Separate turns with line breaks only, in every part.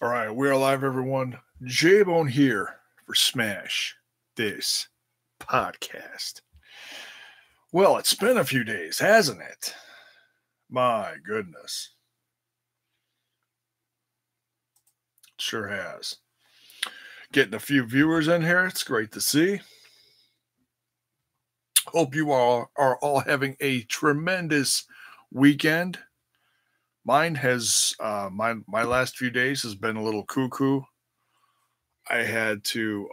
All right, we're live, everyone. J-Bone here for Smash This Podcast. Well, it's been a few days, hasn't it? My goodness. Sure has. Getting a few viewers in here. It's great to see. Hope you all are all having a tremendous weekend. Mine has my last few days has been a little cuckoo. I had to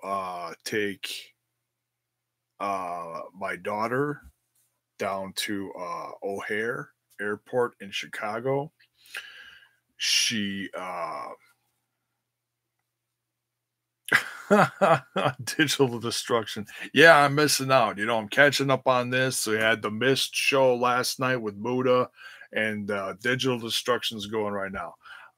take my daughter down to O'Hare Airport in Chicago. She digital destruction. Yeah, I'm missing out. I'm catching up on this. So we had the Mist show last night with Muda, and digital destruction's going right now.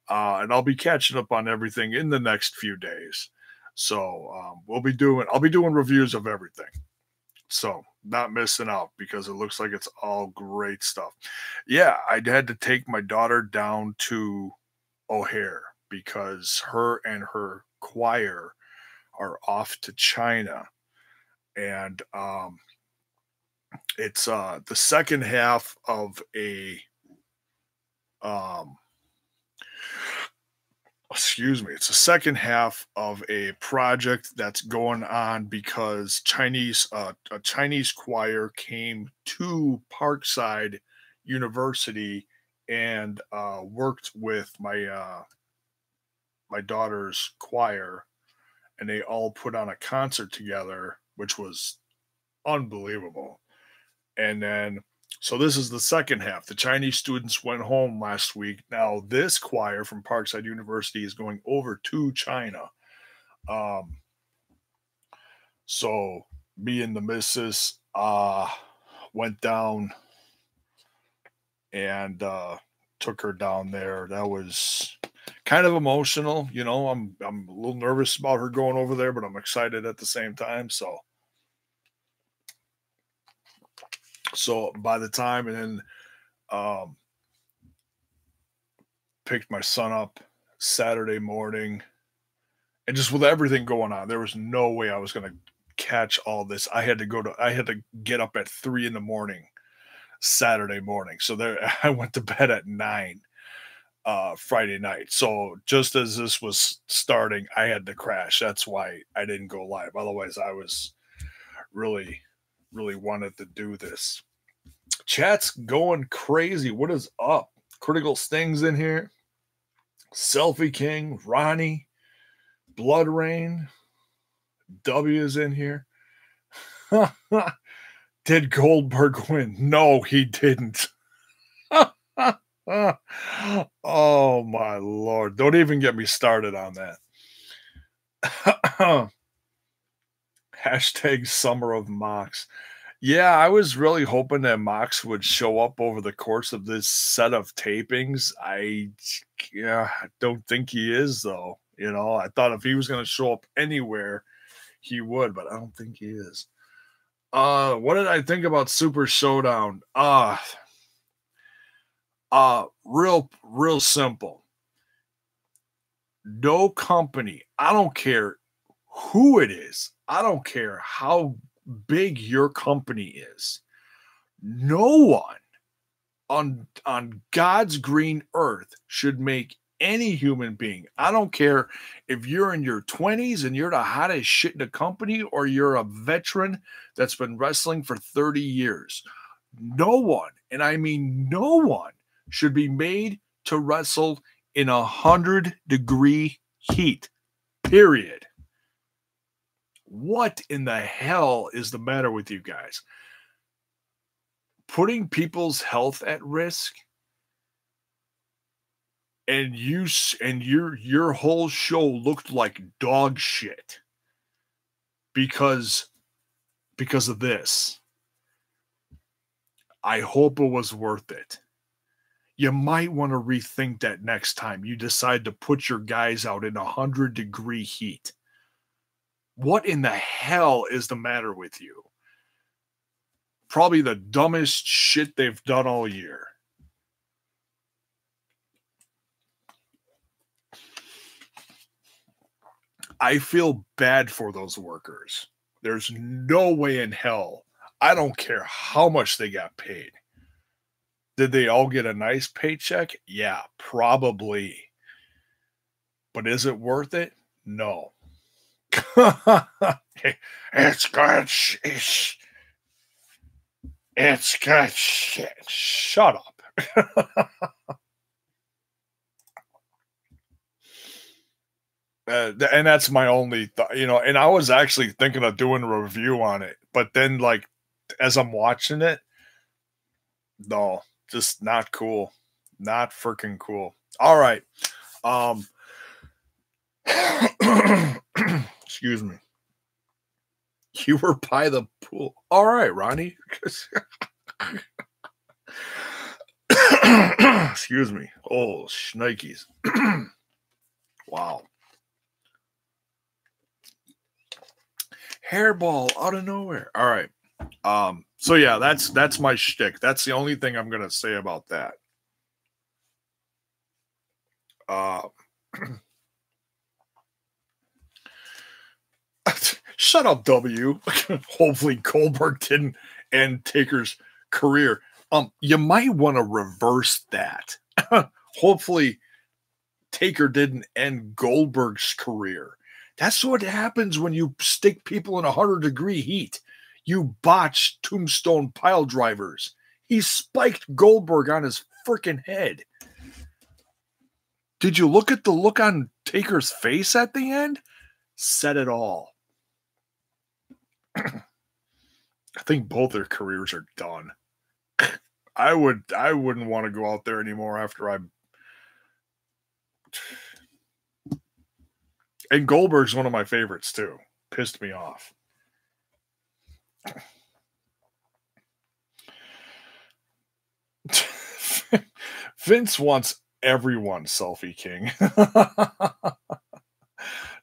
And I'll be catching up on everything in the next few days. So I'll be doing reviews of everything. So not missing out because it looks like it's all great stuff. Yeah, I had to take my daughter down to O'Hare because her and her choir are off to China. And it's the second half of a it's the second half of a project that's going on because a Chinese choir came to Parkside University and worked with my daughter's choir, and they all put on a concert together, which was unbelievable. And then so this is the second half. The Chinese students went home last week. Now this choir from Parkside University is going over to China. So me and the missus went down and took her down there. That was kind of emotional. I'm a little nervous about her going over there, but I'm excited at the same time. So by the time, and then picked my son up Saturday morning, and just with everything going on, there was no way I was going to catch all this. I had to get up at 3 a.m. Saturday morning. So I went to bed at 9 Friday night. So just as this was starting, I had to crash. That's why I didn't go live. Otherwise, I was really, really wanted to do this. Chat's going crazy. What is up? Critical Stings in here. Selfie King, Ronnie, Blood Rain, W is in here. Did Goldberg win? No, he didn't. Oh my Lord. Don't even get me started on that. Hashtag Summer of Mox. Yeah, I was really hoping that Mox would show up over the course of this set of tapings. I don't think he is, though. I thought if he was going to show up anywhere, he would, but I don't think he is. What did I think about Super Showdown? Real simple. No company, I don't care who it is, I don't care how big your company is. No one on God's green earth should make any human being. I don't care if you're in your 20s and you're the hottest shit in the company, or you're a veteran that's been wrestling for 30 years. No one, and I mean no one, should be made to wrestle in 100-degree heat. Period. What in the hell is the matter with you guys? Putting people's health at risk, and your whole show looked like dog shit because of this. I hope it was worth it. You might want to rethink that next time you decide to put your guys out in 100-degree heat. What in the hell is the matter with you? Probably the dumbest shit they've done all year. I feel bad for those workers. There's no way in hell. I don't care how much they got paid. Did they all get a nice paycheck? Yeah, probably. But is it worth it? No. It's good. It's good shit. Shut up. And that's my only thought, and I was actually thinking of doing a review on it, but then, like, as I'm watching it, no, just not cool. Not freaking cool. All right. Excuse me. You were by the pool. All right, Ronnie. Excuse me. Oh, shnikes. Wow. Hairball out of nowhere. All right. So yeah, that's my shtick. That's the only thing I'm gonna say about that. Shut up, W. Hopefully Goldberg didn't end Taker's career. You might want to reverse that. Hopefully Taker didn't end Goldberg's career. That's what happens when you stick people in 100-degree heat. You botch tombstone pile drivers. He spiked Goldberg on his freaking head. Did you look at the look on Taker's face at the end? Said it all. I think both their careers are done. I wouldn't want to go out there anymore after and Goldberg's one of my favorites too. Pissed me off. Vince wants everyone Selfie King.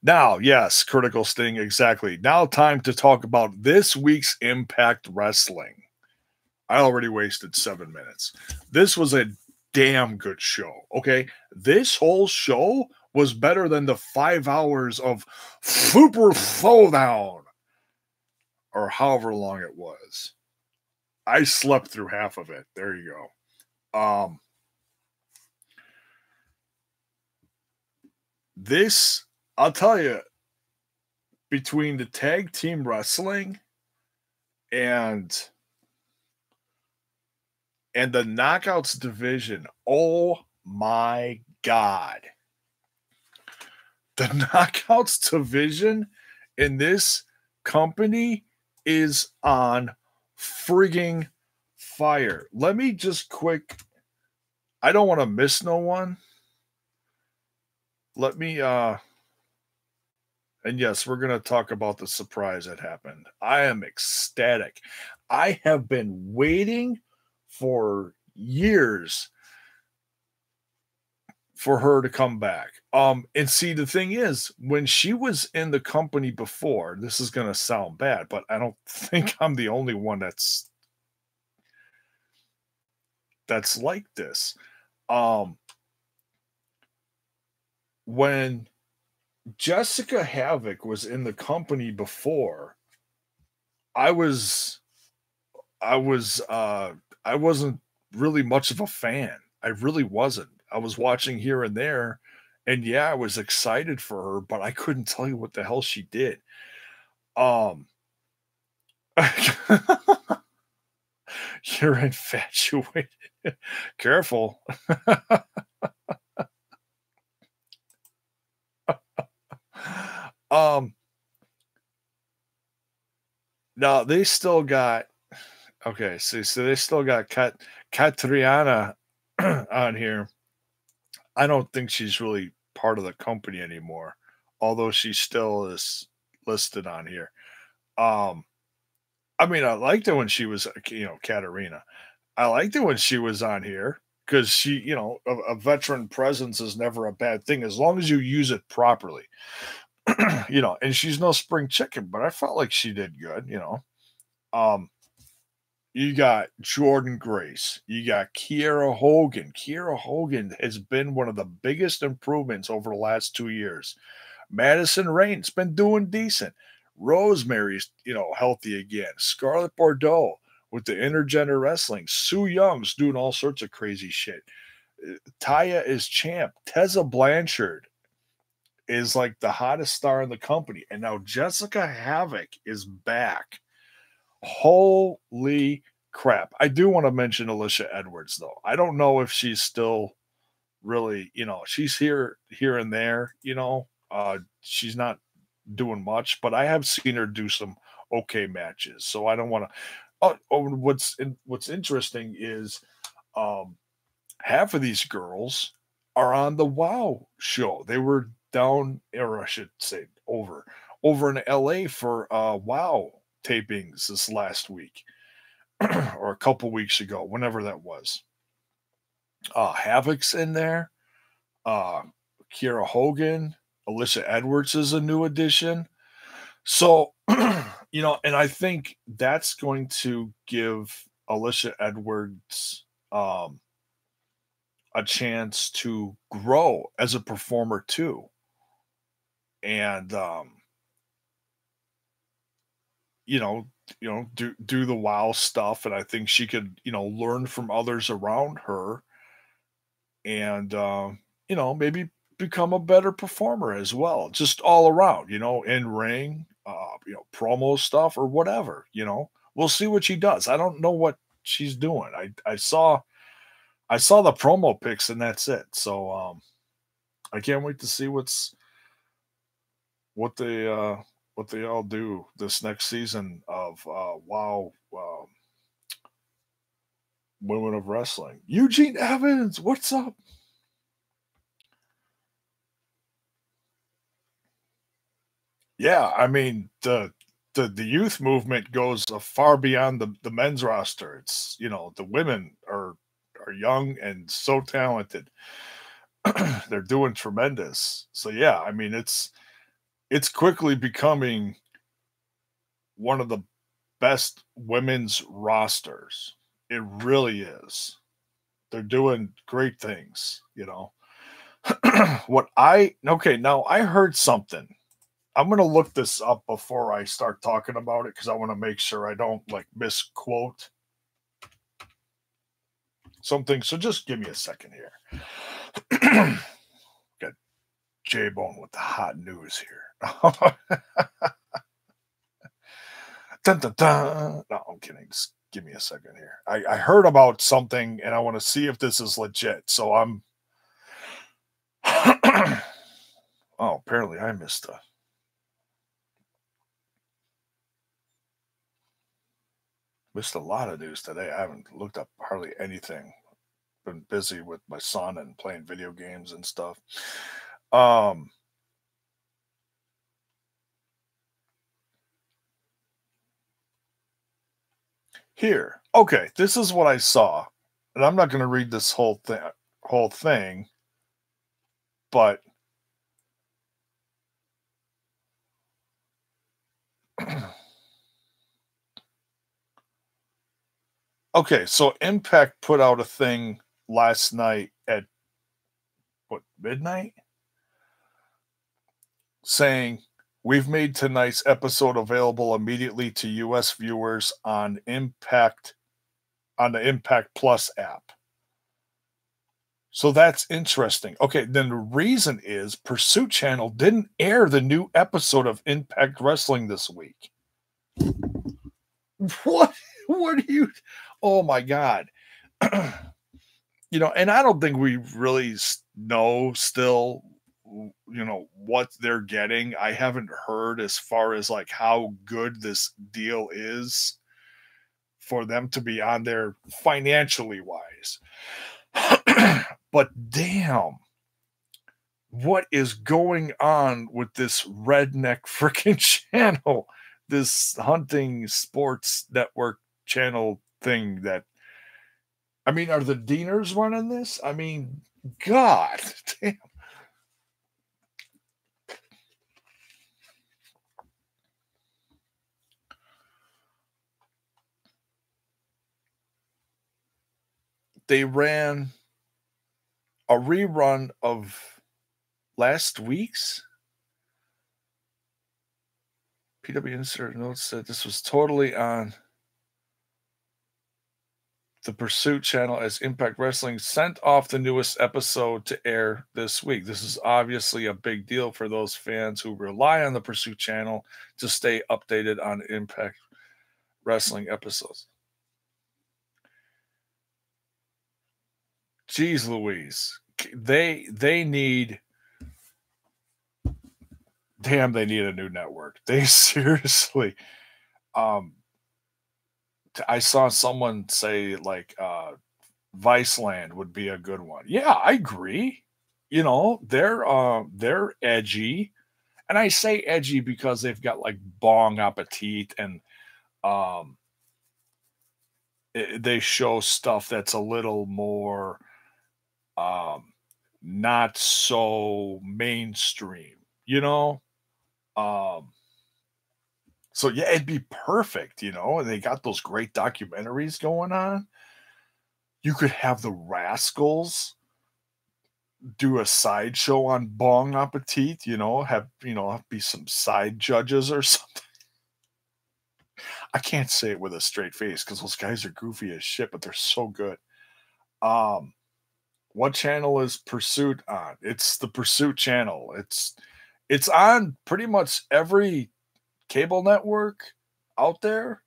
Now, yes, Critical Sting, exactly. Now time to talk about this week's Impact Wrestling. I already wasted 7 minutes. This was a damn good show, okay? This whole show was better than the 5 hours of Super Throwdown, or however long it was. I slept through half of it. There you go. This, I'll tell you, between the tag team wrestling and the Knockouts division, oh my God. The Knockouts division in this company is on frigging fire. Let me just I don't want to miss no one. Let me, and yes, we're going to talk about the surprise that happened. I am ecstatic. I have been waiting for years for her to come back. And see, the thing is, when she was in the company before, this is going to sound bad, but I don't think I'm the only one that's like this. When Jessica Havoc was in the company before, I wasn't really much of a fan. I really wasn't. I was watching here and there, and yeah, I was excited for her, but I couldn't tell you what the hell she did. You're infatuated. Careful. Now they still got okay, so they still got Catriana on here. I don't think she's really part of the company anymore, although she still is listed on here. I mean, I liked it when she was, Katarina. I liked it when she was on here because she, a veteran presence is never a bad thing as long as you use it properly. And she's no spring chicken, but I felt like she did good, You got Jordan Grace. You got Kiera Hogan. Kiera Hogan has been one of the biggest improvements over the last 2 years. Madison Rain's been doing decent. Rosemary's, healthy again. Scarlett Bordeaux with the intergender wrestling. Sue Young's doing all sorts of crazy shit. Taya is champ. Tessa Blanchard is like the hottest star in the company. And now Jessica Havoc is back. Holy crap. I do want to mention Alicia Edwards, though. I don't know if she's still really, she's here and there, she's not doing much, but I have seen her do some okay matches. So I don't want to. What's interesting is half of these girls are on the WoW show. They were down, or I should say, over in LA for WoW tapings this last week or a couple weeks ago, whenever that was. Havoc's in there. Kiera Hogan, Alicia Edwards is a new addition. So, and I think that's going to give Alicia Edwards a chance to grow as a performer too. And do the WoW stuff, and I think she could, learn from others around her, and maybe become a better performer as well, just all around, in ring, promo stuff or whatever. We'll see what she does. I don't know what she's doing. I saw the promo pics and that's it. So I can't wait to see what they all do this next season of WoW Women of Wrestling. Eugene Evans, what's up? Yeah, I mean the youth movement goes far beyond the men's roster. It's the women are young and so talented. They're doing tremendous. So yeah, I mean it's quickly becoming one of the best women's rosters. It really is. They're doing great things, now I heard something. I'm going to look this up before I start talking about it because I want to make sure I don't misquote something. So just give me a second here. Got J-Bone with the hot news here. Dun, dun, dun. No, I'm kidding. Just give me a second here. I heard about something and I want to see if this is legit. So I'm. Oh, apparently I missed a lot of news today. I haven't looked up hardly anything. Been busy with my son and playing video games and stuff. Here. Okay, this is what I saw. And I'm not going to read this whole thing, but okay, so Impact put out a thing last night at midnight saying we've made tonight's episode available immediately to US viewers on the Impact Plus app. So that's interesting. Okay, then the reason is Pursuit Channel didn't air the new episode of Impact Wrestling this week. What? What do you? Oh my God. And I don't think we really know still, what they're getting. I haven't heard as far as how good this deal is for them to be on there financially wise. But damn, what is going on with this redneck freaking channel, this hunting sports network channel thing that, I mean, are the Deaners running this? I mean, God damn. They ran a rerun of last week's PW insert notes said this was totally on the Pursuit channel as Impact Wrestling sent off the newest episode to air this week. This is obviously a big deal for those fans who rely on the Pursuit channel to stay updated on Impact Wrestling episodes. Jeez Louise. They need they need a new network. They seriously I saw someone say like Viceland would be a good one. Yeah, I agree. You know, they're edgy. And I say edgy because they've got like Bong Appetit and um they show stuff that's a little more um not so mainstream, you know? Um so yeah, it'd be perfect, you know, and they got those great documentaries going on. You could have the Rascals do a sideshow on Bong Appetit, you know, have be some side judges or something. I can't say it with a straight face because those guys are goofy as shit, but they're so good. Um, what channel is Pursuit on? It's the Pursuit channel. It's on pretty much every cable network out there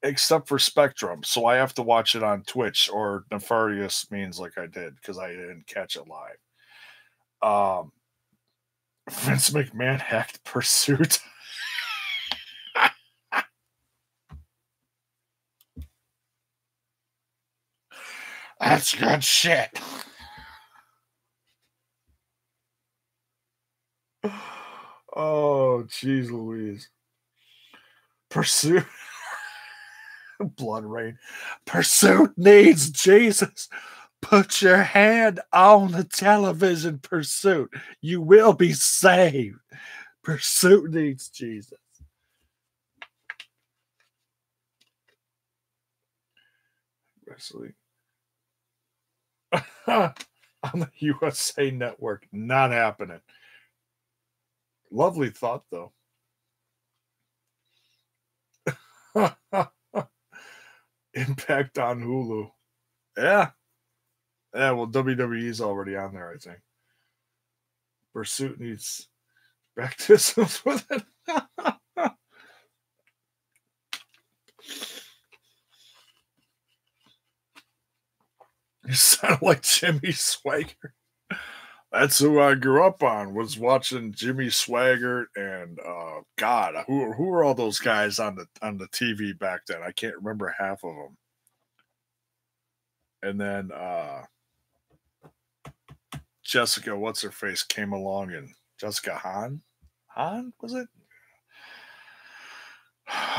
except for Spectrum. So I have to watch it on Twitch or Nefarious Means like I did because I didn't catch it live. Um, Vince McMahon hacked Pursuit. That's good shit. Oh, jeez Louise. Pursuit. Blood Rain. Pursuit needs Jesus. Put your hand on the television, Pursuit. You will be saved. Pursuit needs Jesus. Wrestling. On the USA Network. Not happening. Lovely thought, though. Impact on Hulu. Yeah. Yeah, well, WWE's already on there, I think. Pursuit needs baptisms with it. You sound like Jimmy Swaggart. That's who I grew up on. Was watching Jimmy Swaggart and God, who were all those guys on the TV back then? I can't remember half of them. And then Jessica, what's her face, came along, and Jessica Han was it?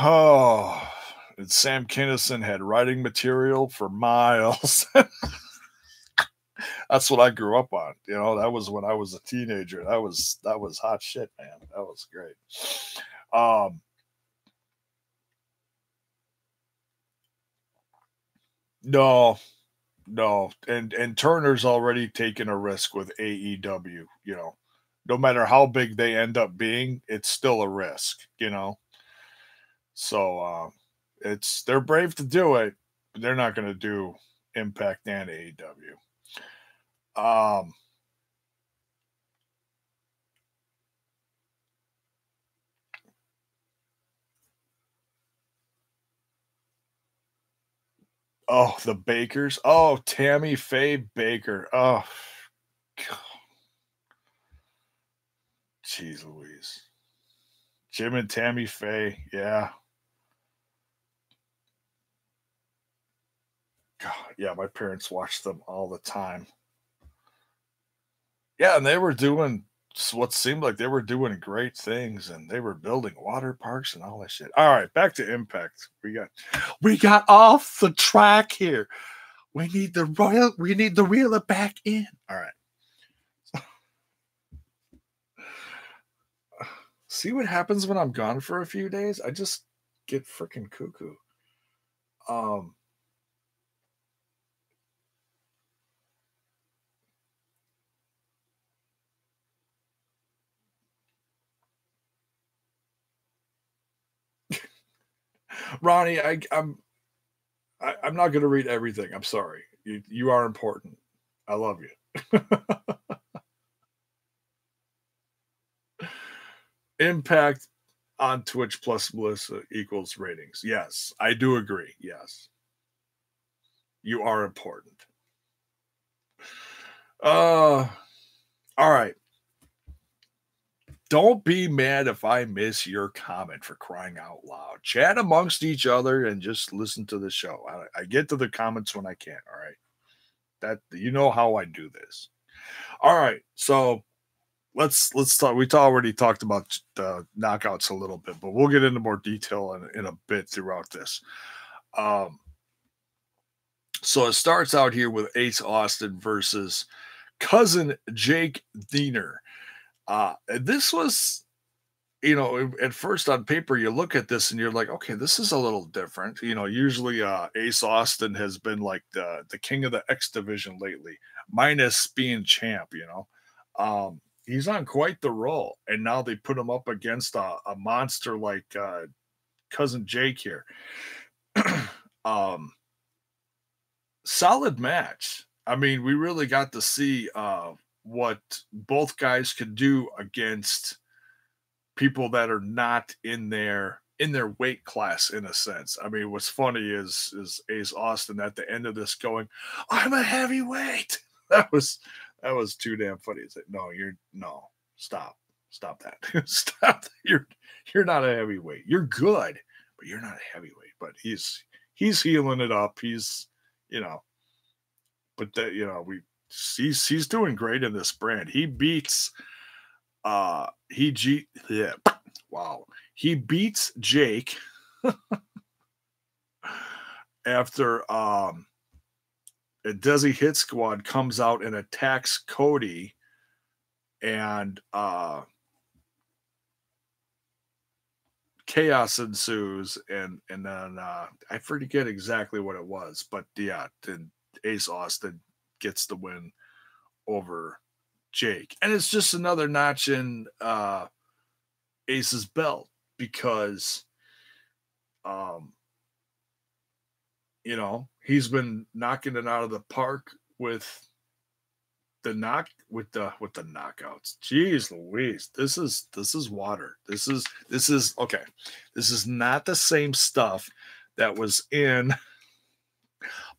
Oh, and Sam Kinison had writing material for miles. That's what I grew up on. You know, that was when I was a teenager. That was hot shit, man. That was great. Um, no, no, and Turner's already taken a risk with AEW. You know, no matter how big they end up being, it's still a risk. You know, so it's they're brave to do it, but they're not going to do Impact and AEW. Um, oh, the Bakers. Oh, Tammy Faye Baker. Oh, jeez Louise. Jim and Tammy Faye. Yeah. God, yeah, my parents watched them all the time. Yeah, and they were doing what seemed like they were doing great things and they were building water parks and all that shit. All right, back to Impact. We got off the track here. We need the reeler back in. All right. See what happens when I'm gone for a few days? I just get freaking cuckoo. Um Ronnie, I'm not going to read everything. I'm sorry. You are important. I love you. Impact on Twitch plus Melissa equals ratings. Yes, I do agree. Yes, you are important. All right. Don't be mad if I miss your comment, for crying out loud. Chat amongst each other and just listen to the show. I get to the comments when I can. All right. That you know how I do this. All right. So let's talk. Already talked about the knockouts a little bit, but we'll get into more detail in a bit throughout this. Um, so it starts out here with Ace Austin versus cousin Jake Diener. This was, at first on paper, you look at this and you're like, okay, this is a little different. Usually Ace Austin has been like the king of the X division lately, minus being champ, he's on quite the roll. And now they put him up against a monster like cousin Jake here. um, Solid match. I mean, we really got to see what both guys could do against people that are not in their weight class, in a sense. I mean, what's funny is Ace Austin at the end of this going, "I'm a heavyweight." That was too damn funny. It's like, no, stop that, stop. You're not a heavyweight. You're good, but you're not a heavyweight. But he's healing it up. He's, but that he's doing great in this brand. He beats yeah, wow. He beats Jake after a Desi Hit Squad comes out and attacks Cody, and chaos ensues, and then I forget exactly what it was, but yeah, then Ace Austin gets the win over Jake. And it's just another notch in Ace's belt, because he's been knocking it out of the park with the knockouts. Jeez Louise. This is water. This is okay. This is not the same stuff that was in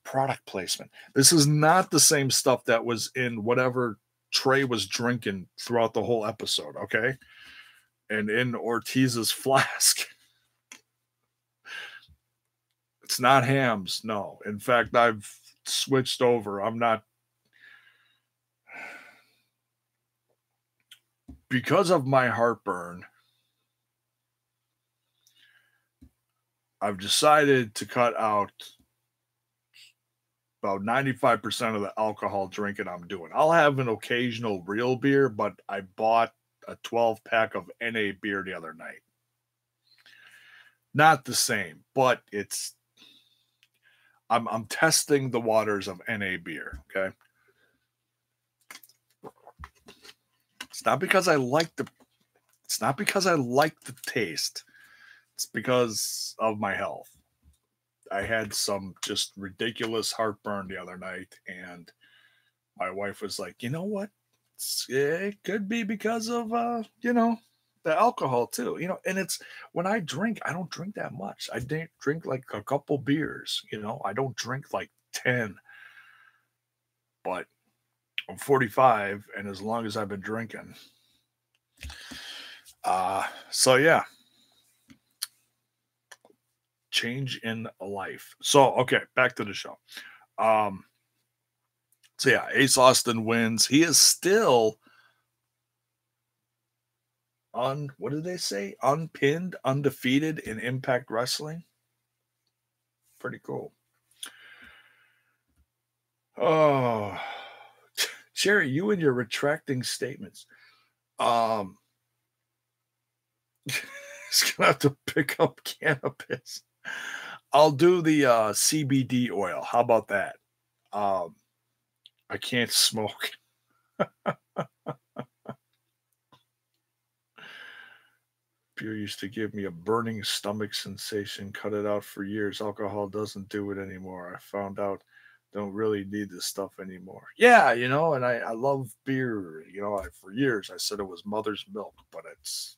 product placement. This is not the same stuff that was in whatever Trey was drinking throughout the whole episode, okay? And in Ortiz's flask. It's not Hams, no. In fact, I've switched over. I'm not, because of my heartburn, I've decided to cut out about 95% of the alcohol drinking I'm doing. I'll have an occasional real beer, but I bought a 12-pack of NA beer the other night. Not the same, but I'm testing the waters of NA beer, okay? It's not because I like the taste. It's because of my health. I had some just ridiculous heartburn the other night, and my wife was like, "You know what? It could be because of the alcohol too." And it's, when I drink, I don't drink that much. I drink like a couple beers. I don't drink like 10. But I'm 45, and as long as I've been drinking, so yeah, change in life. So okay, back to the show. So yeah, Ace Austin wins. He is still what did they say? Unpinned, undefeated in Impact Wrestling. Pretty cool. Oh, Jerry, you and your retracting statements. He's gonna have to pick up cannabis. I'll do the CBD oil. How about that? I can't smoke. beer used to give me a burning stomach sensation. Cut it out for years. Alcohol doesn't do it anymore. I found out don't really need this stuff anymore. Yeah, and I love beer. For years I said it was mother's milk, but it's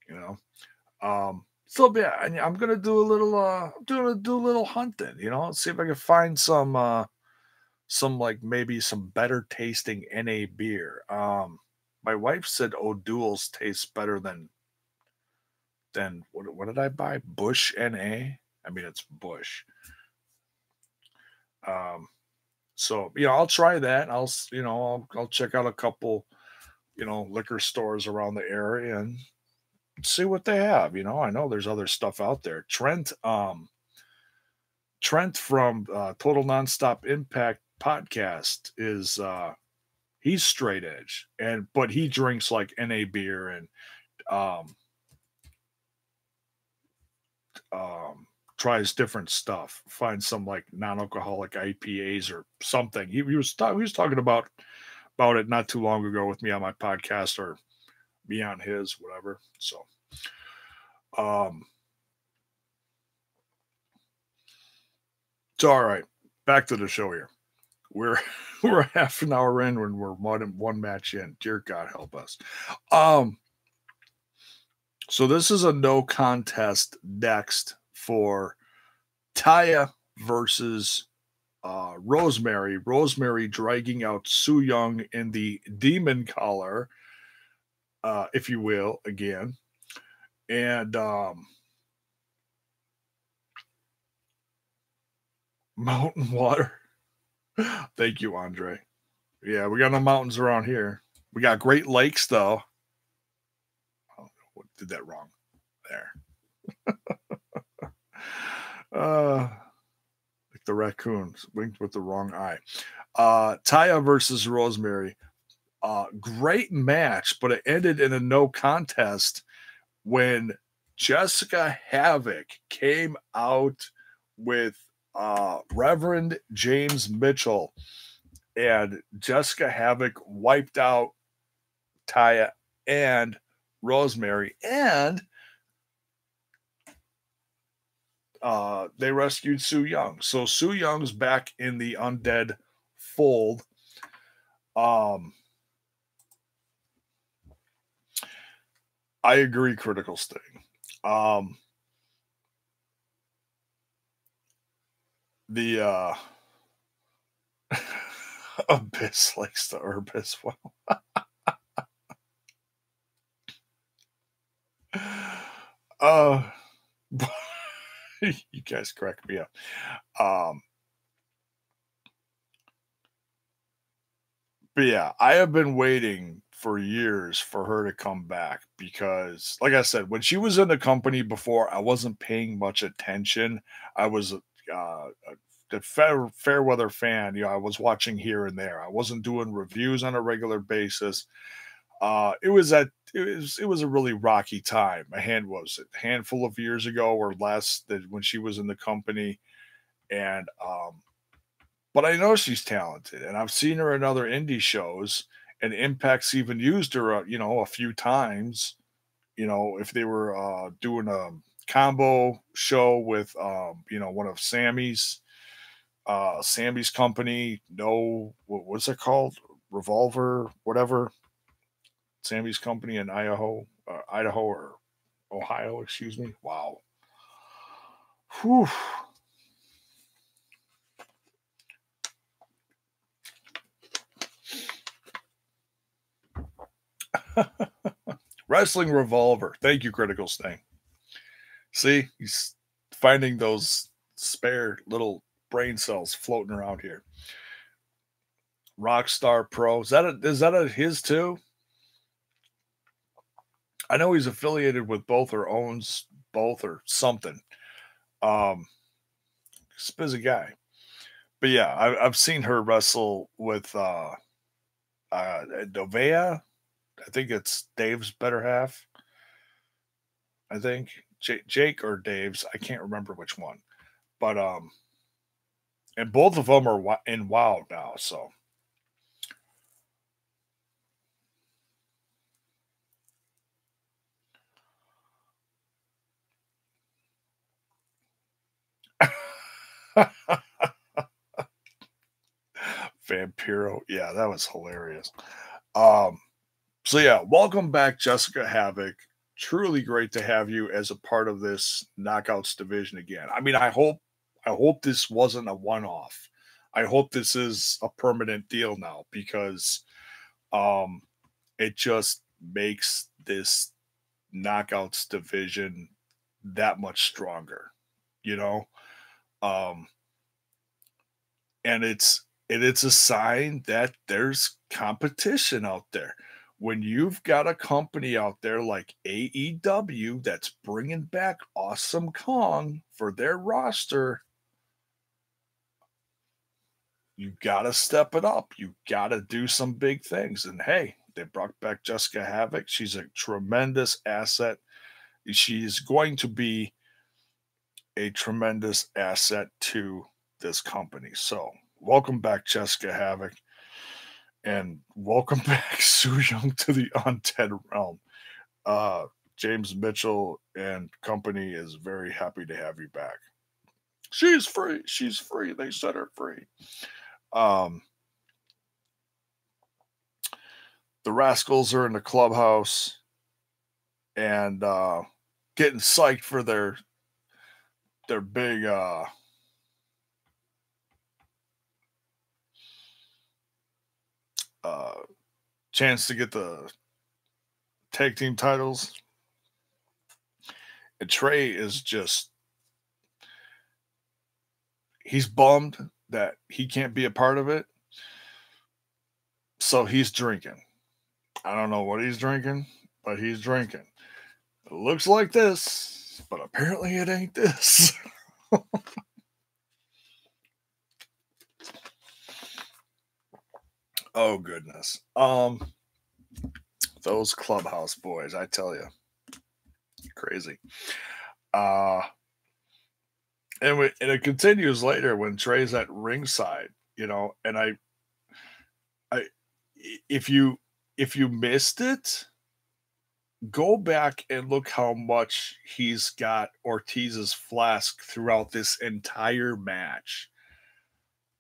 you know. So yeah, I'm gonna do a little do a little hunting, see if I can find some like maybe some better tasting NA beer. My wife said O'Doul's tastes better than what did I buy? Bush NA. I mean it's Bush. Um, so I'll try that. I'll check out a couple liquor stores around the area and see what they have. I know there's other stuff out there. Trent from Total Nonstop Impact podcast is he's straight edge, but he drinks like NA beer and um tries different stuff. Finds some like non-alcoholic IPAs or something. He was talking about it not too long ago with me on my podcast or me on his, whatever. So um it's all right. Back to the show here. We're we're half an hour in when we're one match in. Dear God help us. Um so this is a no contest next for Taya versus Rosemary. Rosemary dragging out Su Young in the demon collar, if you will, again. And mountain water. Thank you, Andre. Yeah, we got no mountains around here. We got Great Lakes, though. Oh, did that wrong there. Like the raccoons winked with the wrong eye. Taya versus Rosemary. Great match, but it ended in a no contest when Jessica Havoc came out with Reverend James Mitchell, and Jessica Havoc wiped out Taya and Rosemary, and they rescued Su Young. So Su Young's back in the undead fold. I agree, Critical Sting. The Abyss likes the herb as well. You guys crack me up. But yeah, I have been waiting for years for her to come back because, like I said, when she was in the company before, I wasn't paying much attention. I was a fair weather fan. I was watching here and there. I wasn't doing reviews on a regular basis. It was a really rocky time. A handful of years ago or less that when she was in the company, and but I know she's talented, and I've seen her in other indie shows, and Impact's even used her, a few times. If they were doing a combo show with, one of Sammy's company. No, what's it called? Revolver, whatever. Sammy's company in Idaho or Ohio, excuse me. Wow. Whew. Wrestling Revolver. Thank you, Critical Sting. See, he's finding those spare little brain cells floating around here. Rockstar Pro. Is that his too? I know he's affiliated with both or owns both or something. He's a busy guy. But yeah, I've seen her wrestle with Dovea. I think it's Dave's better half. I think Jake or Dave's. I can't remember which one. But and both of them are in WoW now. So Vampiro. Yeah, that was hilarious. Um, so yeah, welcome back, Jessica Havoc. Truly great to have you as a part of this knockouts division again. I mean, I hope this wasn't a one-off. I hope this is a permanent deal now because um it just makes this knockouts division that much stronger, you know? Um and it's a sign that there's competition out there. When you've got a company out there like AEW that's bringing back Awesome Kong for their roster, you got to step it up. You got to do some big things. And hey, they brought back Jessica Havoc. She's a tremendous asset. She's going to be a tremendous asset to this company. So, welcome back, Jessica Havoc. And welcome back, Su Young, to the Undead Realm. Uh, James Mitchell and company is very happy to have you back. She's free. She's free. They set her free. Um, the Rascals are in the clubhouse and getting psyched for their big uh, chance to get the tag team titles. And Trey is just he's bummed that he can't be a part of it. So he's drinking. I don't know what he's drinking, but he's drinking. It looks like this, but apparently it ain't this. Oh goodness. Those clubhouse boys, I tell you. Crazy. Uh and it continues later when Trey's at ringside, and I if you missed it, go back and look how much he's got Ortiz's flask throughout this entire match.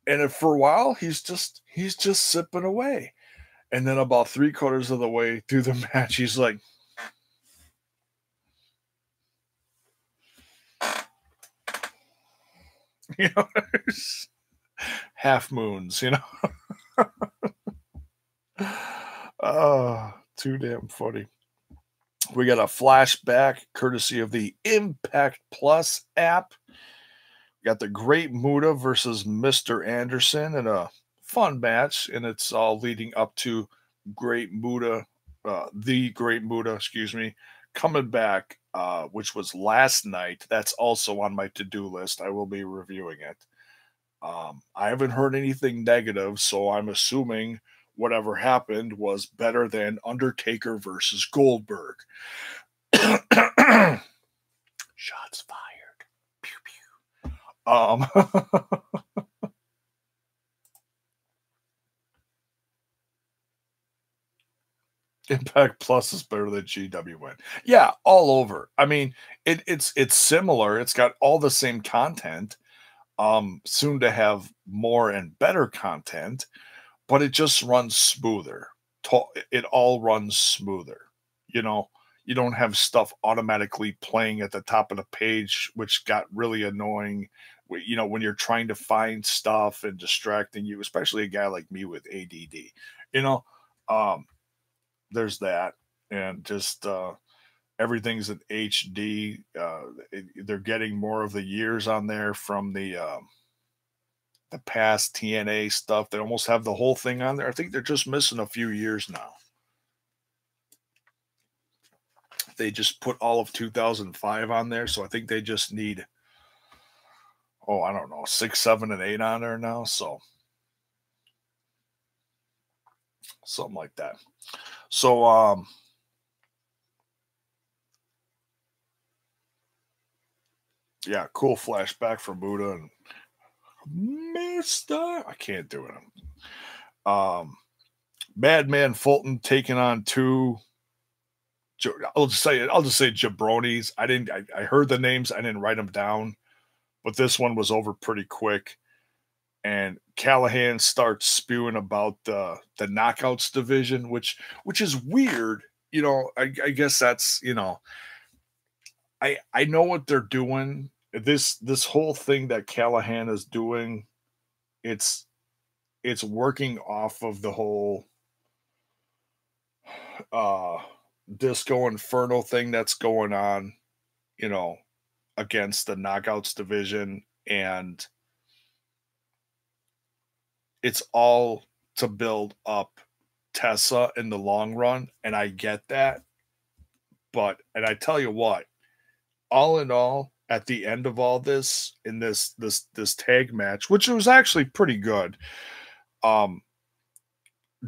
And for a while, he's just sipping away. And then about three-quarters of the way through the match, he's like, you know, half moons, Oh, too damn funny. We got a flashback courtesy of the Impact Plus app. We got the Great Muda versus Mr. Anderson in a fun match, and it's all leading up to Great Muda, the Great Muda, excuse me, coming back, which was last night. That's also on my to-do list. I will be reviewing it. I haven't heard anything negative, so I'm assuming whatever happened was better than Undertaker versus Goldberg. Shots fired. Pew pew. Impact Plus is better than GWN. Yeah, all over. I mean, it's similar. It's got all the same content. Soon to have more and better content, but it just runs smoother. It all runs smoother. You know, you don't have stuff automatically playing at the top of the page, which got really annoying. When you're trying to find stuff and distracting you, especially a guy like me with ADD. You know, um, there's that, and just everything's in HD. They're getting more of the years on there from the past TNA stuff. They almost have the whole thing on there. I think they're just missing a few years now. They just put all of 2005 on there, so I think they just need, I don't know, 6, 7, and 8 on there now. So something like that. So yeah, cool flashback for Buddha and Mister. I can't do it. Madman Fulton taking on two. I'll just say jabronis. I heard the names. I didn't write them down, but this one was over pretty quick. and Callahan starts spewing about the knockouts division, which is weird. I guess that's I know what they're doing. This whole thing that Callahan is doing, it's it's working off of the whole uh Disco Inferno thing that's going on, you know, against the knockouts division, and it's all to build up Tessa in the long run, and I get that. But and I tell you what, all in all, at the end of all this, in this tag match, which was actually pretty good, um,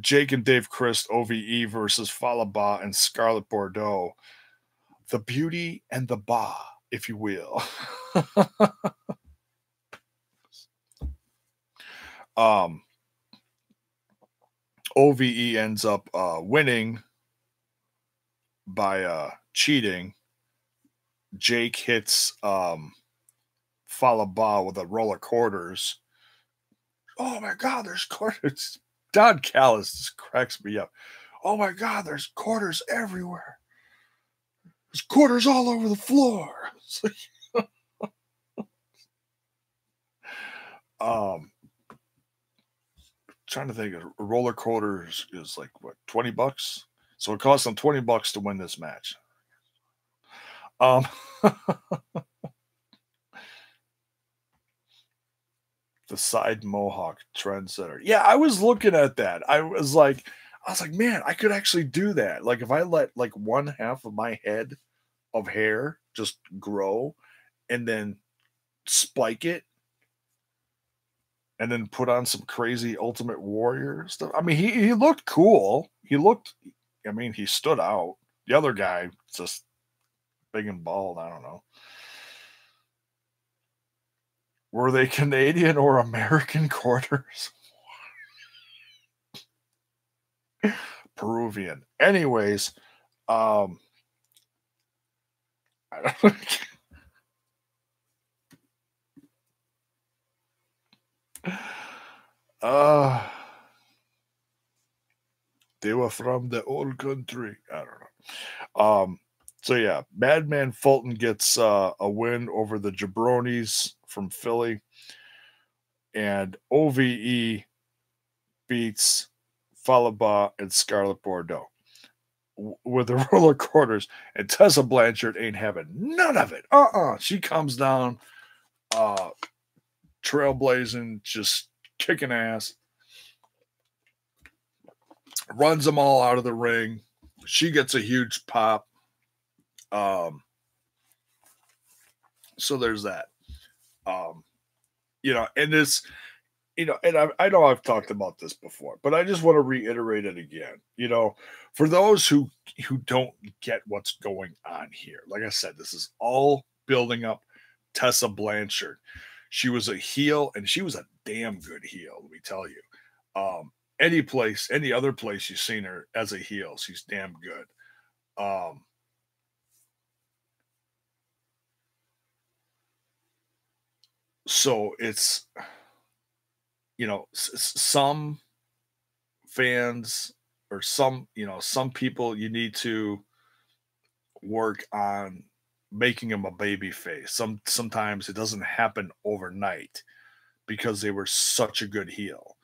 Jake and Dave Christ, OVE versus Falaba and Scarlett Bordeaux, the beauty and the ba, if you will. um, OVE ends up winning by cheating. Jake hits Falaba with a roll of quarters. Oh my God, there's quarters. Don Callis just cracks me up. Oh my God, there's quarters everywhere. There's quarters all over the floor. um, trying to think, a roller quarters is like what, $20? So it costs them $20 to win this match. Um, the side mohawk trendsetter. Yeah, I was looking at that. I was like, man, I could actually do that. Like if I let like one half of my head of hair just grow and then spike it and then put on some crazy Ultimate Warrior stuff. I mean, he looked cool. I mean, he stood out. The other guy just big and bald. I don't know. Were they Canadian or American quarters? Peruvian. Anyways, I don't uh they were from the old country. I don't know. So yeah, Madman Fulton gets a win over the Jabronis from Philly, and OVE beats Falaba and Scarlett Bordeaux with the roller quarters, and Tessa Blanchard ain't having none of it. She comes down, uh, trailblazing, just kicking ass, runs them all out of the ring. She gets a huge pop. Um, so there's that. Um, and this, and I know I've talked about this before, but I just want to reiterate it again. For those who don't get what's going on here, like I said, this is all building up Tessa Blanchard. She was a heel, and she was a damn good heel. Let me tell you. Any other place you've seen her as a heel, she's damn good. So it's some fans or some people, you need to work on making them a baby face. Sometimes it doesn't happen overnight because they were such a good heel.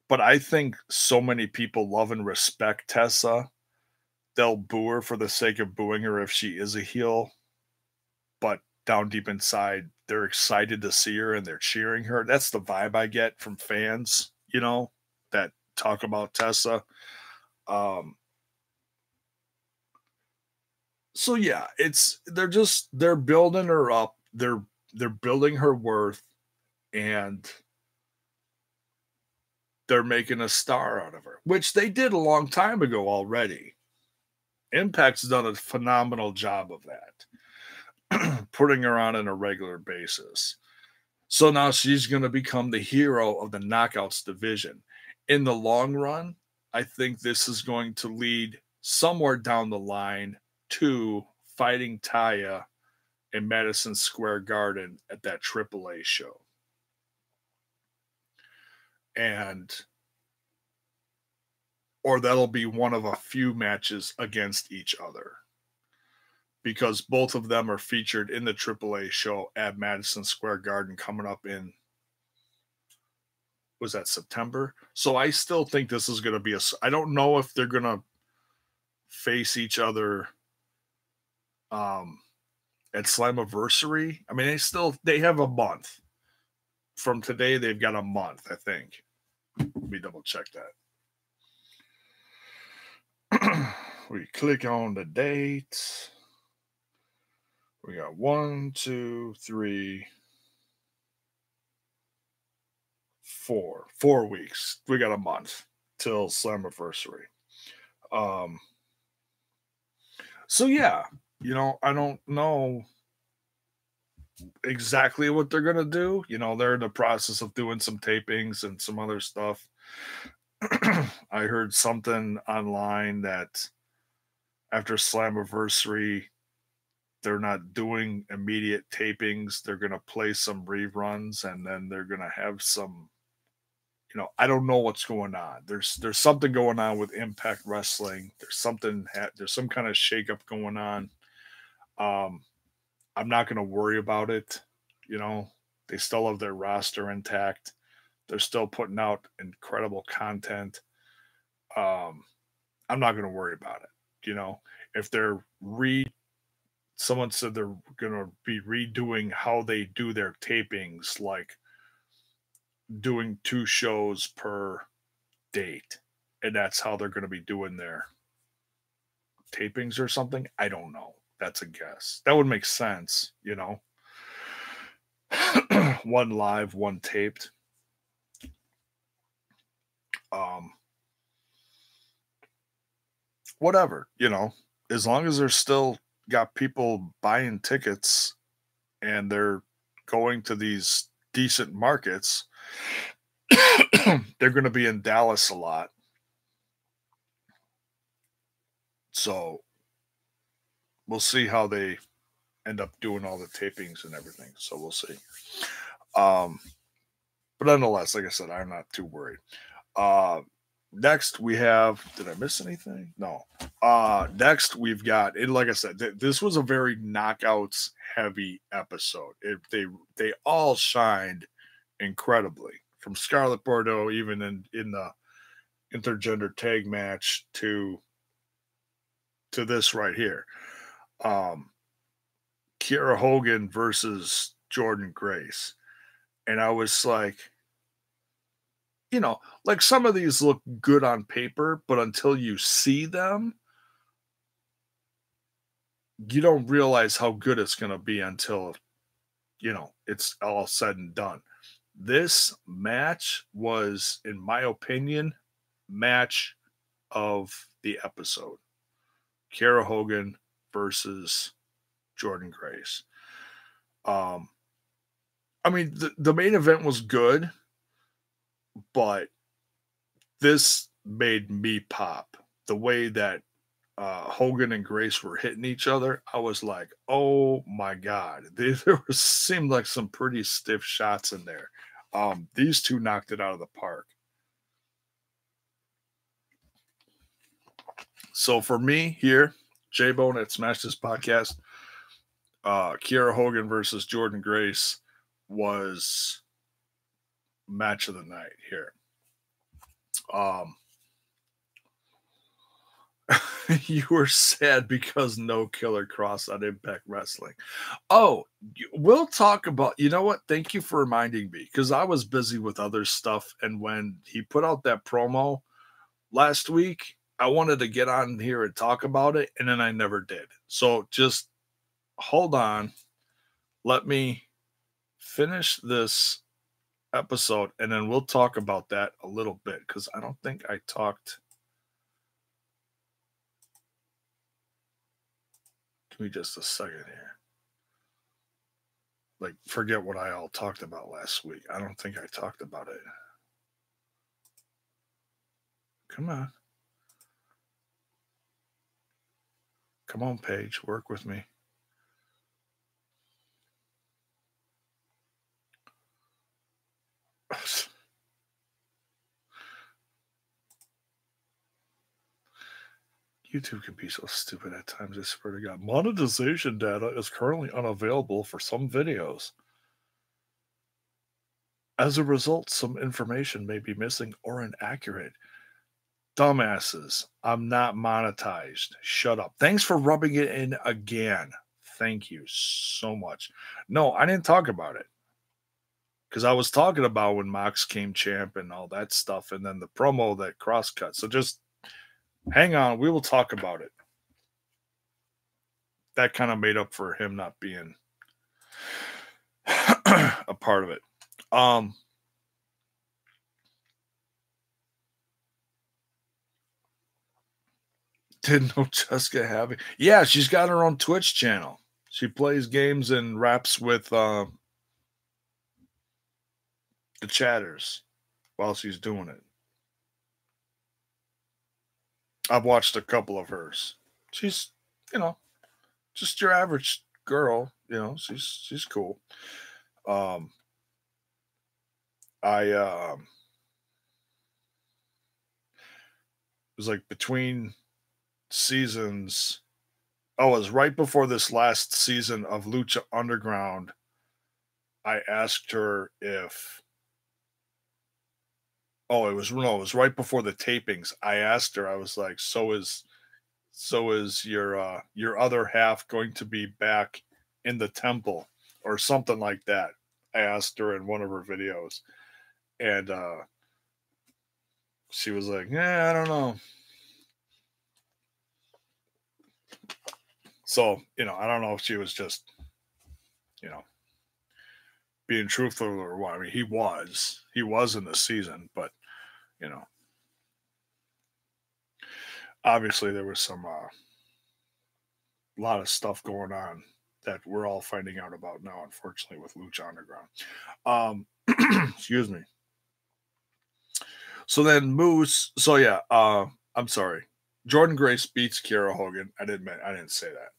But I think so many people love and respect Tessa, they'll boo her for the sake of booing her if she is a heel. But down deep inside, they're excited to see her and they're cheering her. That's the vibe I get from fans, that talk about Tessa. Um, so yeah, they're building her up. They're building her worth, and they're making a star out of her, which they did a long time ago already. Impact's done a phenomenal job of that, putting her on a regular basis. So now she's going to become the hero of the knockouts division. In the long run, I think this is going to lead somewhere down the line to fighting Taya in Madison Square Garden at that AAA show. and or that'll be one of a few matches against each other, because both of them are featured in the AAA show at Madison Square Garden coming up in, was that September? So I still think this is going to be I don't know if they're going to face each other um at Slammiversary. I mean, they have a month from today. They've got a month, I think. Let me double check that. We click on the date. We got 1, 2, 3, 4 weeks. We got a month till Slammiversary. So yeah, I don't know exactly what they're gonna do. They're in the process of doing some tapings and some other stuff. I heard something online that after Slammiversary, they're not doing immediate tapings. They're gonna play some reruns, and then they're gonna have some. I don't know what's going on. There's something going on with Impact Wrestling. There's some kind of shakeup going on. I'm not going to worry about it. They still have their roster intact. They're still putting out incredible content. I'm not going to worry about it. If someone said they're going to be redoing how they do their tapings, like doing 2 shows per date, and that's how they're going to be doing their tapings or something. I don't know. That's a guess. That would make sense. One live, one taped. Whatever, as long as they're still got people buying tickets and they're going to these decent markets. They're going to be in Dallas a lot. So we'll see how they end up doing all the tapings and everything. So we'll see. But nonetheless, like I said, I'm not too worried. Next we have, did I miss anything? No. Next we've got, and like I said, this was a very knockouts heavy episode. They all shined incredibly, from Scarlett Bordeaux, even in the intergender tag match, to this right here. Kiera Hogan versus Jordynne Grace. And I was like, like some of these look good on paper, but until you see them, you don't realize how good it's going to be until, it's all said and done. This match was, in my opinion, match of the episode. Kiera Hogan versus Jordynne Grace. I mean, the main event was good, but this made me pop. The way that Hogan and Grace were hitting each other, I was like, oh my God. Seemed like some pretty stiff shots in there. These two knocked it out of the park. So for me here, J-Bone at Smash This Podcast, Kiera Hogan versus Jordynne Grace was match of the night here. You were sad because no Killer Kross on Impact Wrestling. Oh, we'll talk about, you know what? Thank you for reminding me, because I was busy with other stuff. And when he put out that promo last week, I wanted to get on here and talk about it, and then I never did. So just hold on. Let me finish this episode, and then we'll talk about that a little bit, because I don't think I talked. Give me just a second here. Like, forget what I all talked about last week. I don't think I talked about it. Come on. Come on, Paige. Work with me. YouTube can be so stupid at times, I swear to God. Monetization data is currently unavailable for some videos. As a result, some information may be missing or inaccurate. Dumbasses, I'm not monetized. Shut up. Thanks for rubbing it in again. Thank you so much. No, I didn't talk about it because I was talking about when Mox came champ and all that stuff, and then the promo that crosscut. So just hang on. We will talk about it. That kind of made up for him not being a part of it. Didn't know Jessica having. Yeah, she's got her own Twitch channel. She plays games and raps with the chatters while she's doing it. I've watched a couple of hers. She's, just your average girl. She's cool. I it was like between seasons. Oh, it was right before this last season of Lucha Underground. I asked her if. Oh, it was right before the tapings. I asked her. I was like, "So is your other half going to be back in the temple or something like that?" I asked her in one of her videos, and she was like, "Yeah, I don't know." So I don't know if she was just you know being truthful or what. I mean, he was in the season, but you know, obviously there was some lot of stuff going on that we're all finding out about now, unfortunately, with Lucha Underground. Excuse me. So then Moose. So yeah, I'm sorry. Jordan Grace beats Kiera Hogan. I didn't say that.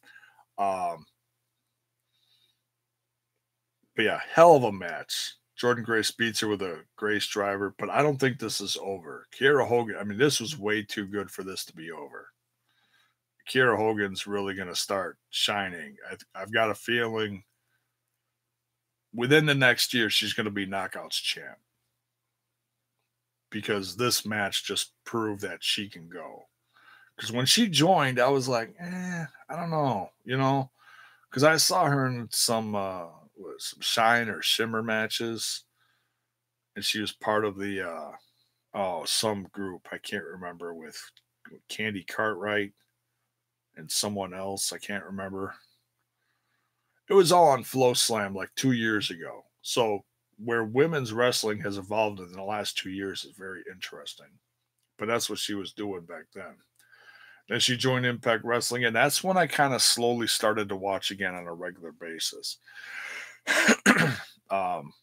But yeah, hell of a match. Jordan Grace beats her with a Grace driver, but I don't think this is over. Kiera Hogan. I mean, this was way too good for this to be over. Kiera Hogan's really going to start shining. I've got a feeling within the next year she's going to be Knockouts champ because this match just proved that she can go. Because when she joined, I was like, I don't know, because I saw her in some Shine or Shimmer matches, and she was part of the some group I can't remember with Candy Cartwright and someone else I can't remember. It was all on Flow Slam like 2 years ago. So where women's wrestling has evolved in the last 2 years is very interesting. But that's what she was doing back then. Then she joined Impact Wrestling, and that's when I kind of slowly started to watch again on a regular basis. um,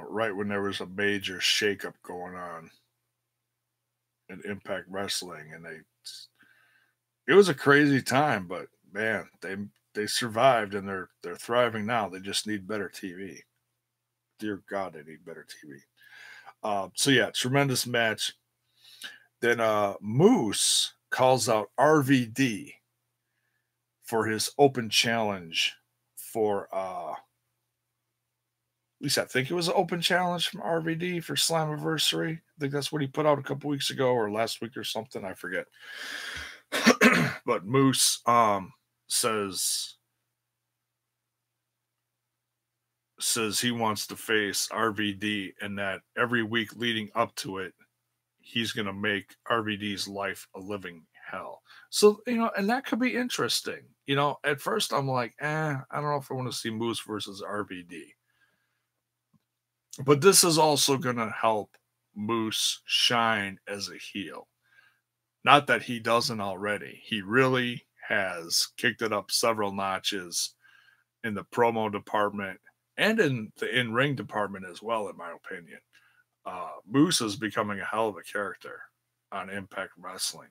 right when there was a major shakeup going on in Impact Wrestling, and it was a crazy time, but man, they survived and they're thriving now. They just need better TV. Dear God, they need better TV. So yeah, tremendous match. Then Moose calls out RVD for his open challenge for at least I think it was an open challenge from RVD for Slammiversary. I think that's what he put out a couple weeks ago or last week or something. I forget. But Moose says he wants to face RVD and that every week leading up to it, he's going to make RVD's life a living hell. So, and that could be interesting. At first I'm like, I don't know if I want to see Moose versus RVD. But this is also going to help Moose shine as a heel. Not that he doesn't already. He really has kicked it up several notches in the promo department and in the in-ring department as well, in my opinion. Moose is becoming a hell of a character on Impact Wrestling.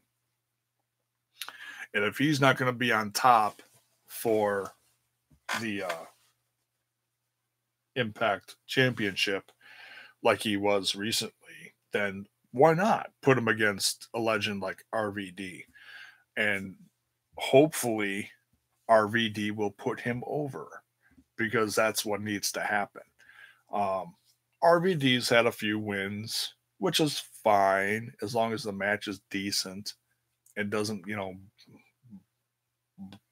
And if he's not going to be on top for the Impact Championship like he was recently, then why not put him against a legend like RVD? And hopefully RVD will put him over because that's what needs to happen. Um, RVD's had a few wins, which is fine as long as the match is decent and doesn't,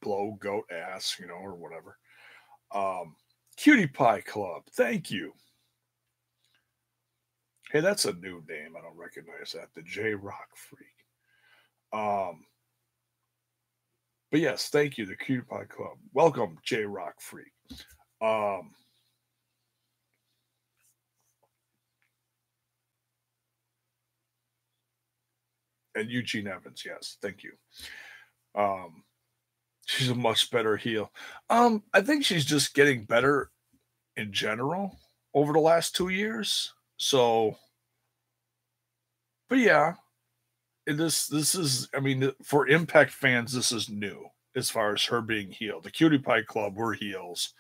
blow goat ass, or whatever. Cutie Pie Club, thank you. Hey, that's a new name. I don't recognize that. The J Rock Freak. Um, but yes, thank you, the Cutie Pie Club. Welcome, J Rock Freak. Um, and Eugene Evans, yes, thank you. Um, she's a much better heel. I think she's just getting better in general over the last 2 years. So, but yeah, this is, I mean, for Impact fans, this is new as far as her being heel. The Cutie Pie Club were heels,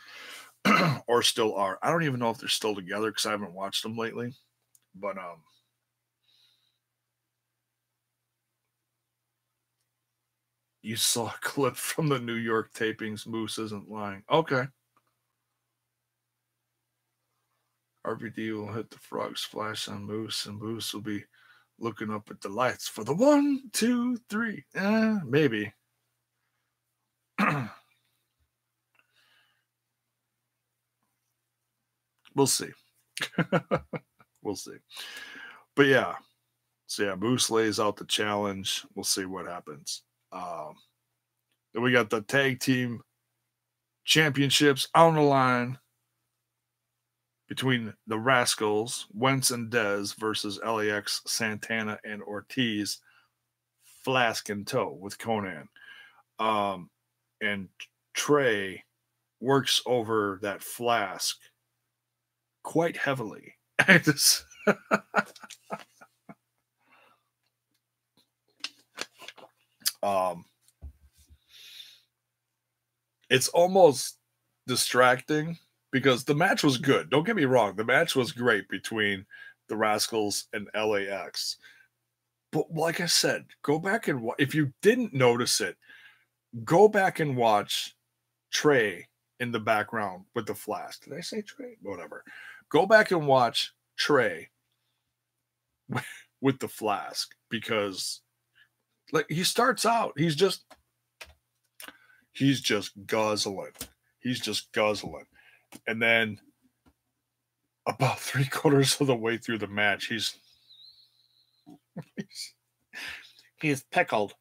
or still are. I don't even know if they're still together because I haven't watched them lately. But you saw a clip from the New York tapings. Moose isn't lying. Okay. RVD will hit the frog splash on Moose, and Moose will be looking up at the lights for the 1, 2, 3. Maybe. We'll see. We'll see. But yeah. So yeah, Moose lays out the challenge. We'll see what happens. Then we got the tag team championships on the line between the Rascals, Wentz and Dez versus LAX, Santana, and Ortiz, flask in tow with Conan. And Trey works over that flask quite heavily. It's almost distracting because the match was good. Don't get me wrong, the match was great between the Rascals and LAX. But like I said, go back and if you didn't notice it, go back and watch Trey in the background with the flask. Did I say Trey? Whatever. Go back and watch Trey with the flask because like he starts out, he's just guzzling. He's just guzzling. And then about 3/4 of the way through the match, he's pickled.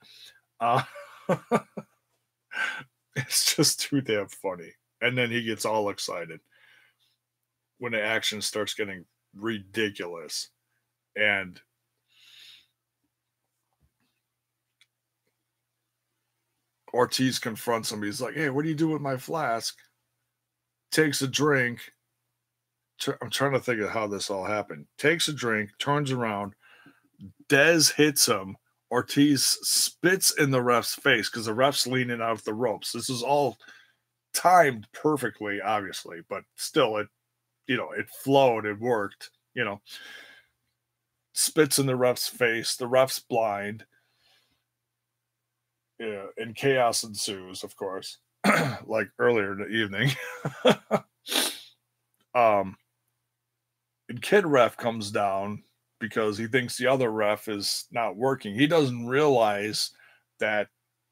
It's just too damn funny. And then he gets all excited when the action starts getting ridiculous. And Ortiz confronts him. He's like, hey, what do you do with my flask? Takes a drink. I'm trying to think of how this all happened. Takes a drink, turns around. Dez hits him. Ortiz spits in the ref's face because the ref's leaning out of the ropes. This is all timed perfectly, obviously, but still, it flowed. It worked. Spits in the ref's face. The ref's blind. Yeah, and chaos ensues, of course, like earlier in the evening. And Kid Ref comes down because he thinks the other ref is not working. He doesn't realize that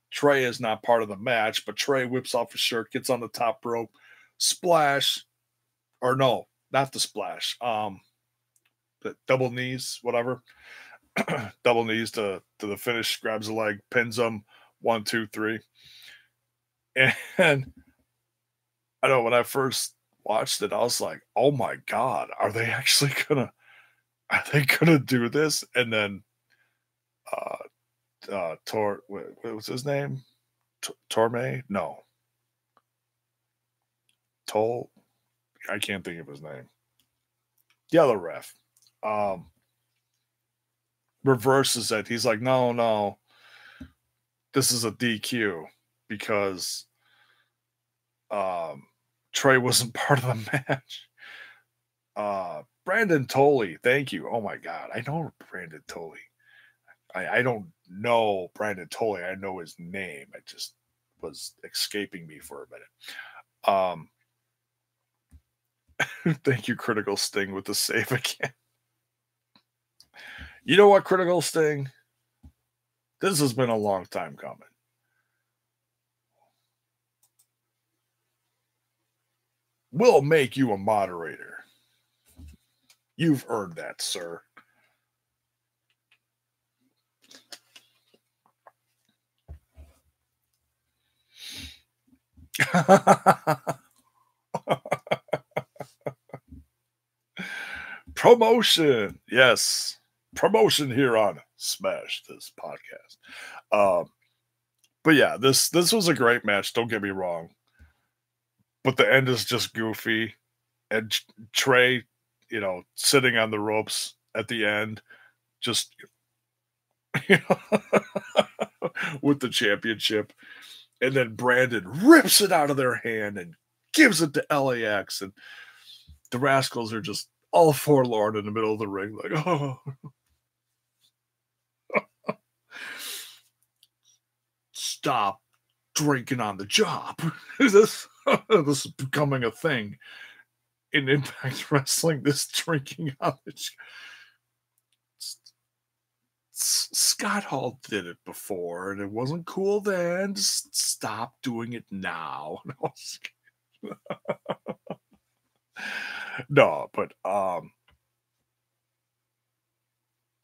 Trey is not part of the match, but Trey whips off his shirt, gets on the top rope, splash, or no, not the splash. The double knees, whatever. Double knees to the finish, grabs a leg, pins him, 1, 2, 3. And I know when I first watched it, I was like, oh my God, are they gonna do this? And then what was his name? Torme? No. Toll? I can't think of his name. The other ref. Reverses it. He's like, no, this is a DQ because Trey wasn't part of the match. Brandon Tolley, thank you. Oh my God, I know Brandon Tolley. I don't know Brandon Tolley. I know his name. It just was escaping me for a minute. Thank you, Critical Sting, with the save again. You know what, Critical Sting? This has been a long time coming. We'll make you a moderator. You've earned that, sir. Promotion. Yes. Promotion here on Smash This Podcast. But yeah, this was a great match. Don't get me wrong. But the end is just goofy. And Trey, sitting on the ropes at the end, just with the championship. And then Brandon rips it out of their hand and gives it to LAX. And the Rascals are just all forlorn in the middle of the ring, like, oh. Stop drinking on the job. this is becoming a thing in Impact Wrestling, this drinking on the job. Scott Hall did it before, and it wasn't cool then. Just stop doing it now. No, but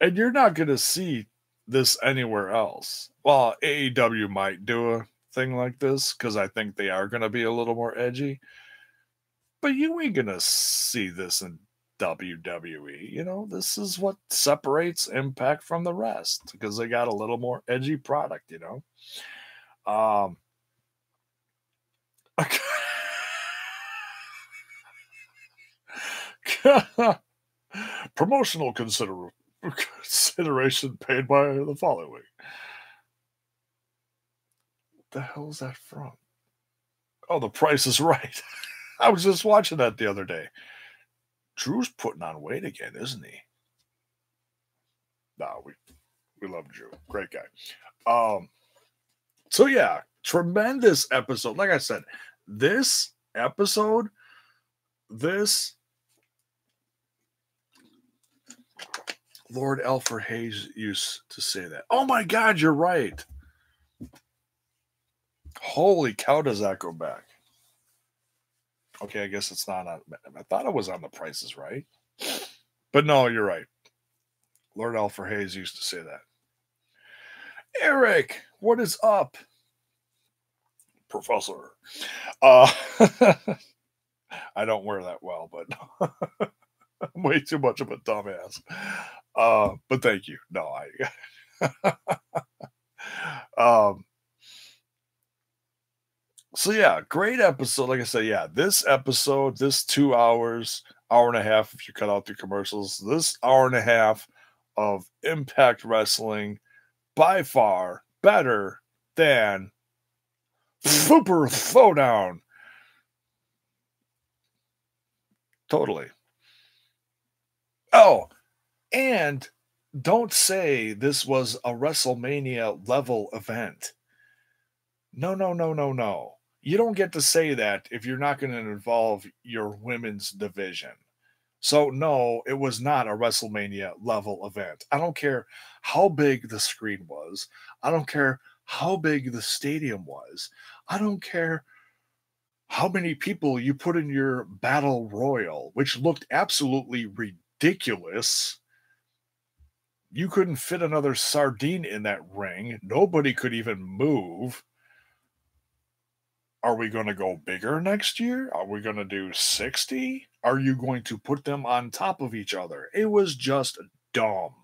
and you're not gonna see this anywhere else. Well, AEW might do a thing like this because I think they are gonna be a little more edgy. But you ain't gonna see this in WWE. This is what separates Impact from the rest because they got a little more edgy product. Promotional consideration paid by the following. What the hell is that from? Oh, The Price is Right. I was just watching that the other day. Drew's putting on weight again, isn't he? No, we love Drew. Great guy. So yeah, tremendous episode. Like I said, this episode, Lord Alfred Hayes used to say that. Oh my God, you're right. Holy cow, does that go back? Okay, I guess it's not on. I thought it was on The Price is Right. But no, you're right. Lord Alfred Hayes used to say that. Eric, what is up? Professor. I don't wear that well, but I'm way too much of a dumbass. But thank you. No, so yeah, great episode. Like I said, yeah, this episode, this 2 hours, hour and a half, if you cut out the commercials, this hour and a half of Impact Wrestling, by far better than Super Throwdown. Totally. Oh, and don't say this was a WrestleMania level event. No. You don't get to say that if you're not going to involve your women's division. So, no, it was not a WrestleMania level event. I don't care how big the screen was. I don't care how big the stadium was. I don't care how many people you put in your battle royal, which looked absolutely ridiculous. You couldn't fit another sardine in that ring. Nobody could even move. Are we going to go bigger next year? Are we going to do 60? Are you going to put them on top of each other? It was just dumb.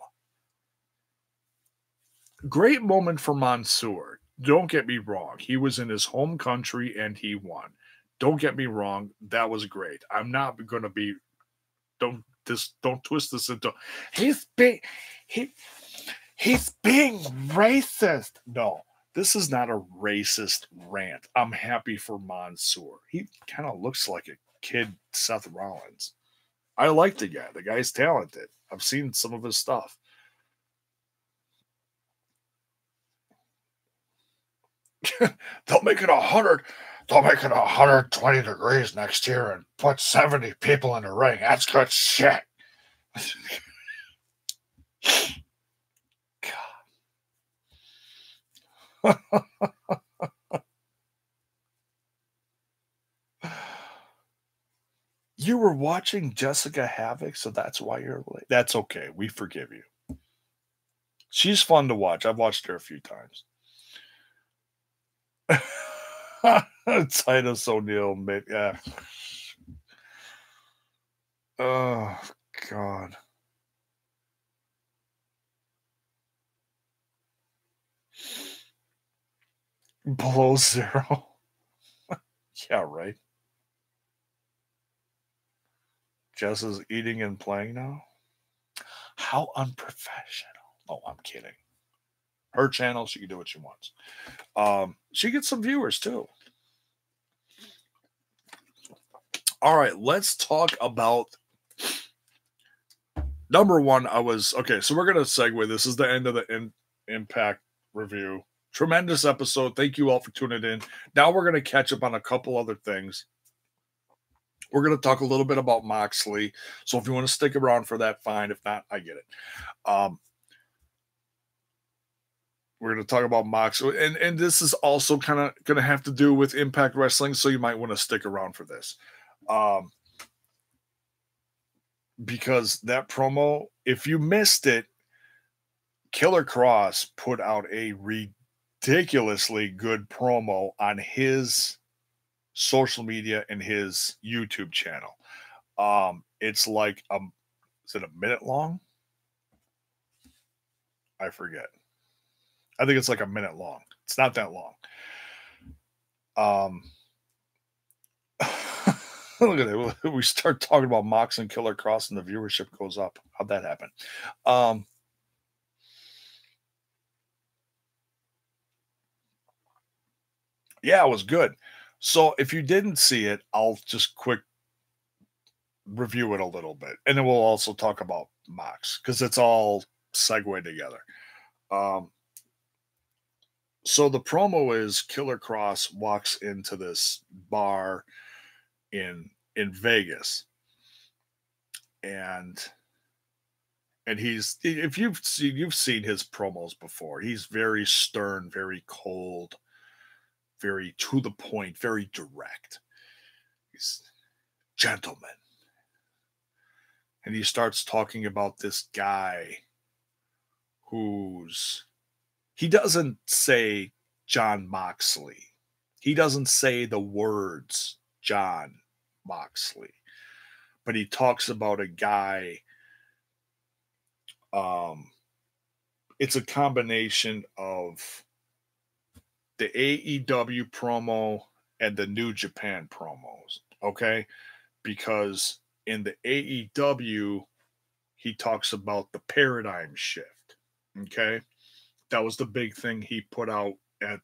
Great moment for Mansoor. Don't get me wrong. He was in his home country and he won. Don't get me wrong. That was great. I'm not going to be. Don't twist this into. He's being racist. No. This is not a racist rant. I'm happy for Mansoor. He kind of looks like a kid Seth Rollins. I like the guy. The guy's talented. I've seen some of his stuff. They'll make it 100. They'll make it 120 degrees next year and put 70 people in the ring. That's good shit. God. You were watching Jessica Havoc, so that's why you're late. That's okay. We forgive you. She's fun to watch. I've watched her a few times. Titus O'Neil, yeah. Oh God. Below zero. Yeah, right. Jess is eating and playing now. How unprofessional. Oh, I'm kidding. Her channel, she can do what she wants. She gets some viewers too. All right, let's talk about number one. Okay, so we're gonna segue. This is the end of the Impact review. Tremendous episode. Thank you all for tuning in. Now we're gonna catch up on a couple other things. We're going to talk a little bit about Moxley. So if you want to stick around for that, fine. If not, I get it. We're going to talk about Moxley. And this is also kind of going to have to do with Impact Wrestling. So you might want to stick around for this. Because that promo, if you missed it, Killer Kross put out a ridiculously good promo on his social media and his YouTube channel. It's like is it a minute long? I forget. I think it's like a minute long. It's not that long. Look at it. We start talking about Mox and Killer Kross and the viewership goes up. How'd that happen? Yeah, it was good. So if you didn't see it, I'll just quick review it a little bit. And then we'll also talk about Mox because it's all segued together. So the promo is Killer Kross walks into this bar in Vegas. And he's, if you've seen his promos before, he's very stern, very cold, very to the point, very direct. He's gentleman. And he starts talking about this guy he doesn't say Jon Moxley. He doesn't say the words Jon Moxley. But he talks about a guy. It's a combination of the AEW promo and the New Japan promos, okay? Because in the AEW, he talks about the paradigm shift, okay? That was the big thing he put out at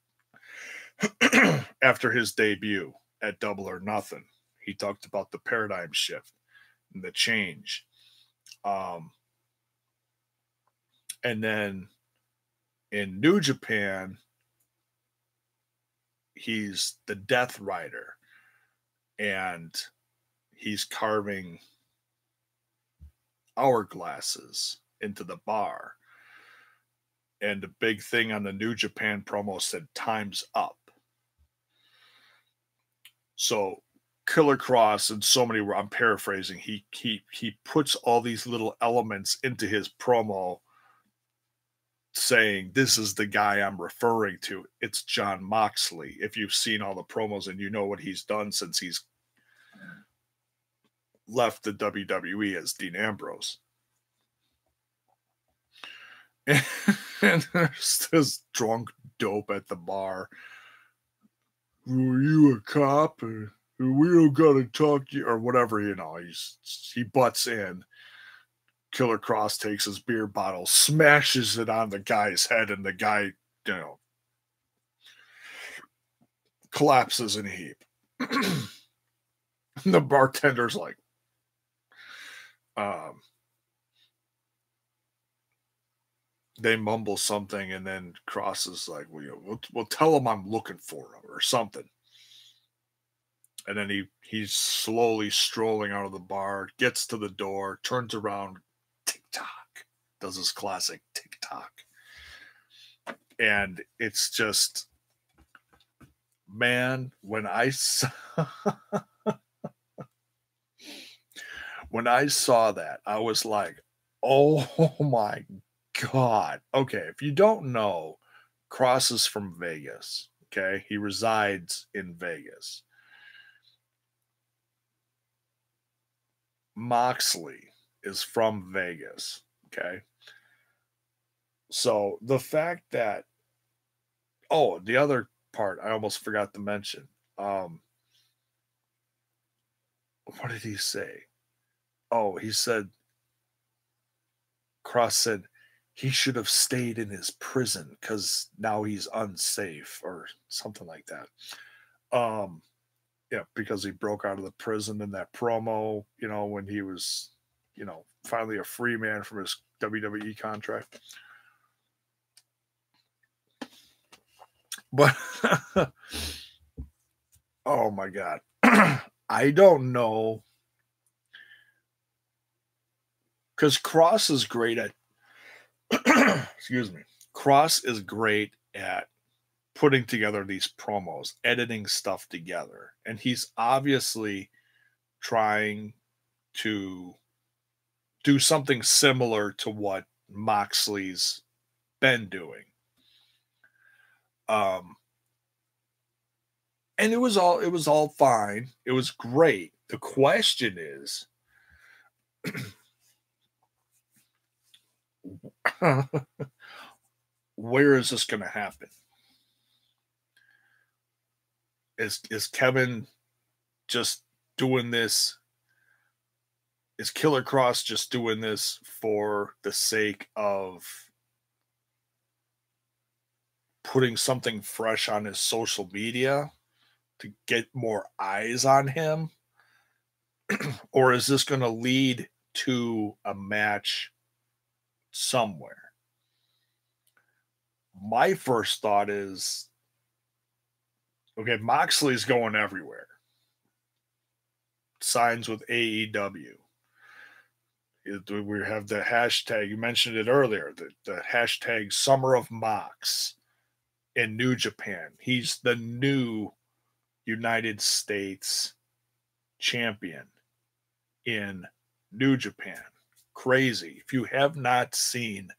after his debut at Double or Nothing. He talked about the paradigm shift and the change. And then in New Japan, he's the Death Rider, and he's carving hourglasses into the bar. And the big thing on the New Japan promo said time's up. So Killer Kross and so many, I'm paraphrasing, he puts all these little elements into his promo saying, this is the guy I'm referring to. It's Jon Moxley. If you've seen all the promos and you know what he's done since he's left the WWE as Dean Ambrose. And there's this drunk dope at the bar. Were you a cop? Or we don't gotta talk to you, or whatever, you know. He butts in. Killer Kross takes his beer bottle, smashes it on the guy's head, and the guy, collapses in a heap. The bartender's like, Um, they mumble something, and then Cross is like, we'll tell him I'm looking for him or something. And then he's slowly strolling out of the bar, gets to the door, turns around, tick tock, does his classic tick tock. And it's just, man, when I saw that, I was like, oh my God. Okay, if you don't know, Cross is from Vegas. Okay, he resides in Vegas. Moxley is from Vegas. Okay, so the fact that, oh, the other part I almost forgot to mention. What did he say? Oh, he said, Cross said he should have stayed in his prison because now he's unsafe or something like that. Um, yeah, because he broke out of the prison in that promo, when he was, finally a free man from his WWE contract. But oh my God. I don't know. Because Cross is great at excuse me. Cross is great at putting together these promos, editing stuff together. And he's obviously trying to do something similar to what Moxley's been doing. And it was all fine. It was great. The question is where is this going to happen? Is Kevin just doing this? Is Killer Cross just doing this for the sake of putting something fresh on his social media to get more eyes on him? Or is this going to lead to a match somewhere? My first thought is, okay, Moxley's going everywhere. Signs with AEW. We have the hashtag, you mentioned it earlier, the hashtag Summer of Mox in New Japan. He's the new United States champion in New Japan. Crazy. If you have not seen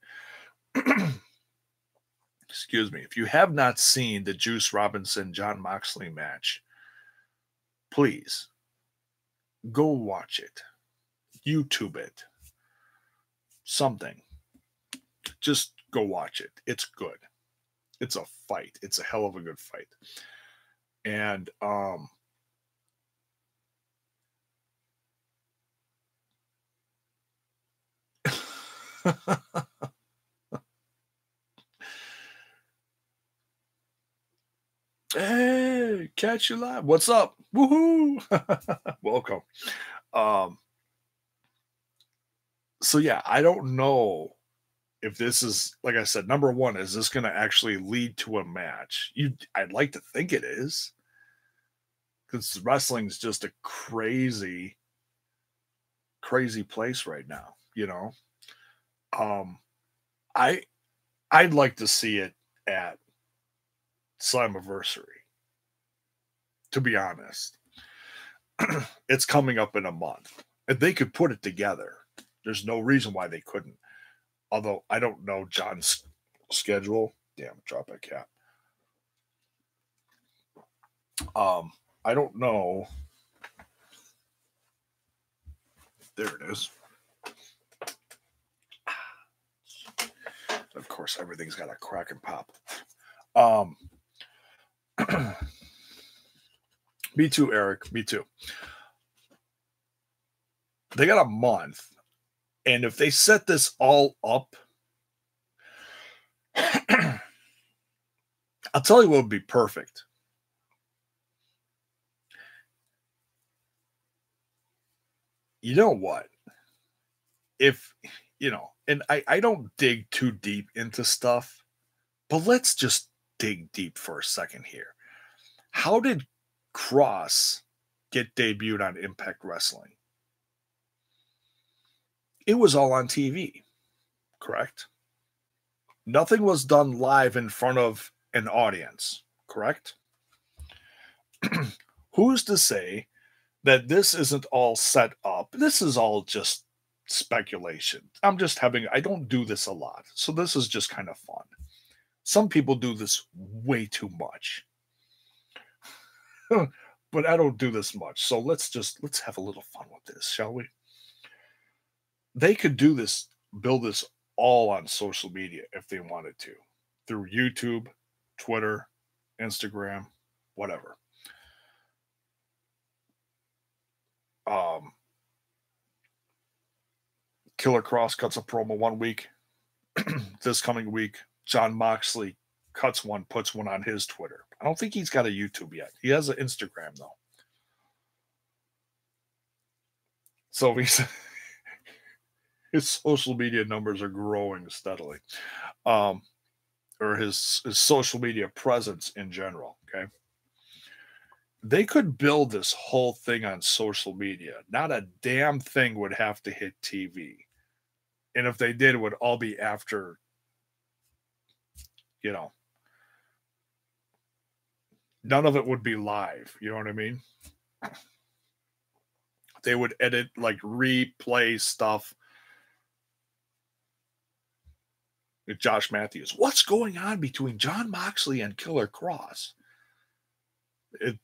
excuse me, if you have not seen the Juice Robinson Jon Moxley match, please go watch it. YouTube it. Something. Just go watch it. It's good. It's a fight. It's a hell of a good fight. And hey, catch you live. What's up? Woohoo! Welcome. So yeah, I don't know if this is, like I said, number one, is this going to actually lead to a match? I'd like to think it is, because wrestling's just a crazy, crazy place right now. Um, I I'd like to see it at Slammiversary. To be honest, it's coming up in a month. If they could put it together, there's no reason why they couldn't. Although I don't know John's schedule. Damn, drop a cat. I don't know. There it is. Of course, everything's got a crack and pop. Me too, Eric. Me too. They got a month. And if they set this all up, I'll tell you what would be perfect. You know what? if, and I don't dig too deep into stuff, but let's just dig deep for a second here. How did Cross get debuted on Impact Wrestling? It was all on TV, correct? Nothing was done live in front of an audience, correct? Who's to say that this isn't all set up? This is all just speculation. I don't do this a lot. So this is just kind of fun. Some people do this way too much. But I don't do this much. So let's have a little fun with this, shall we? They could do this, build this all on social media if they wanted to, through YouTube, Twitter, Instagram, whatever. Killer Cross cuts a promo one week. This coming week, Jon Moxley cuts one, puts one on his Twitter. I don't think he's got a YouTube yet. He has an Instagram though. So his social media numbers are growing steadily. Or his social media presence in general. Okay. They could build this whole thing on social media. Not a damn thing would have to hit TV. And if they did, it would all be after, none of it would be live. You know what I mean? They would edit, like replay stuff. With Josh Matthews. What's going on between Jon Moxley and Killer Cross?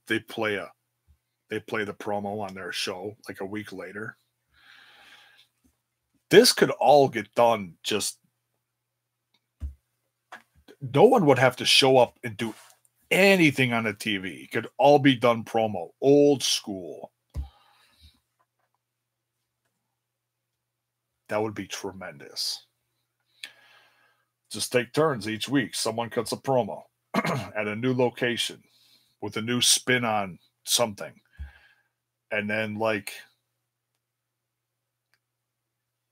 They play the promo on their show like a week later. This could all get done just no one would have to show up and do anything on the TV. It could all be done promo, old school. That would be tremendous. Just take turns each week. Someone cuts a promo at a new location with a new spin on something. And then like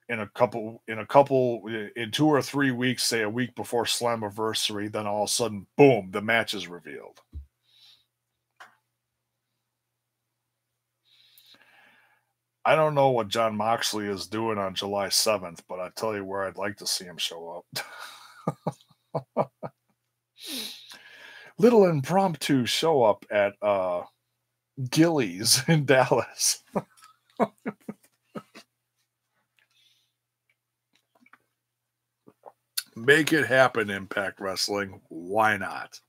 in 2 or 3 weeks, say a week before Slammiversary, then all of a sudden, boom, the match is revealed. I don't know what Jon Moxley is doing on July 7th, but I tell you where I'd like to see him show up. Little impromptu show up at Gillies in Dallas. Make it happen, Impact Wrestling. Why not?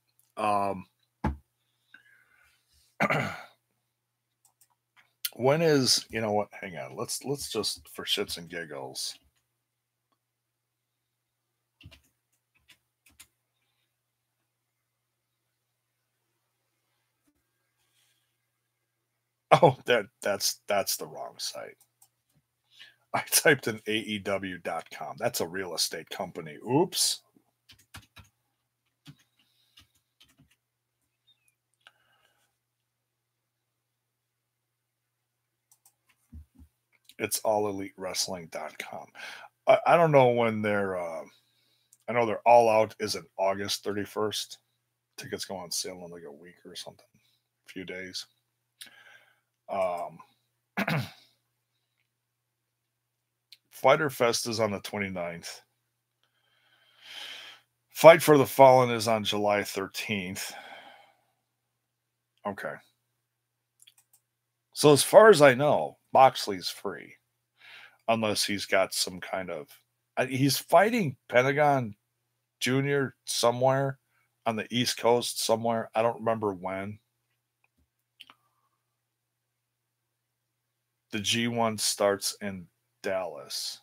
When is, you know what? Hang on. Let's just for shits and giggles. Oh, that's the wrong site. I typed in AEW.com. That's a real estate company. Oops. It's allelitewrestling.com. I don't know when they're I know they're all out is it August 31st. Tickets go on sale in like a week or something. A few days. Fighter Fest is on the 29th. Fight for the Fallen is on July 13th. Okay. So as far as I know, Moxley's free. Unless he's got some kind of he's fighting Pentagon Jr. somewhere on the East Coast somewhere. I don't remember when. The G1 starts in Dallas.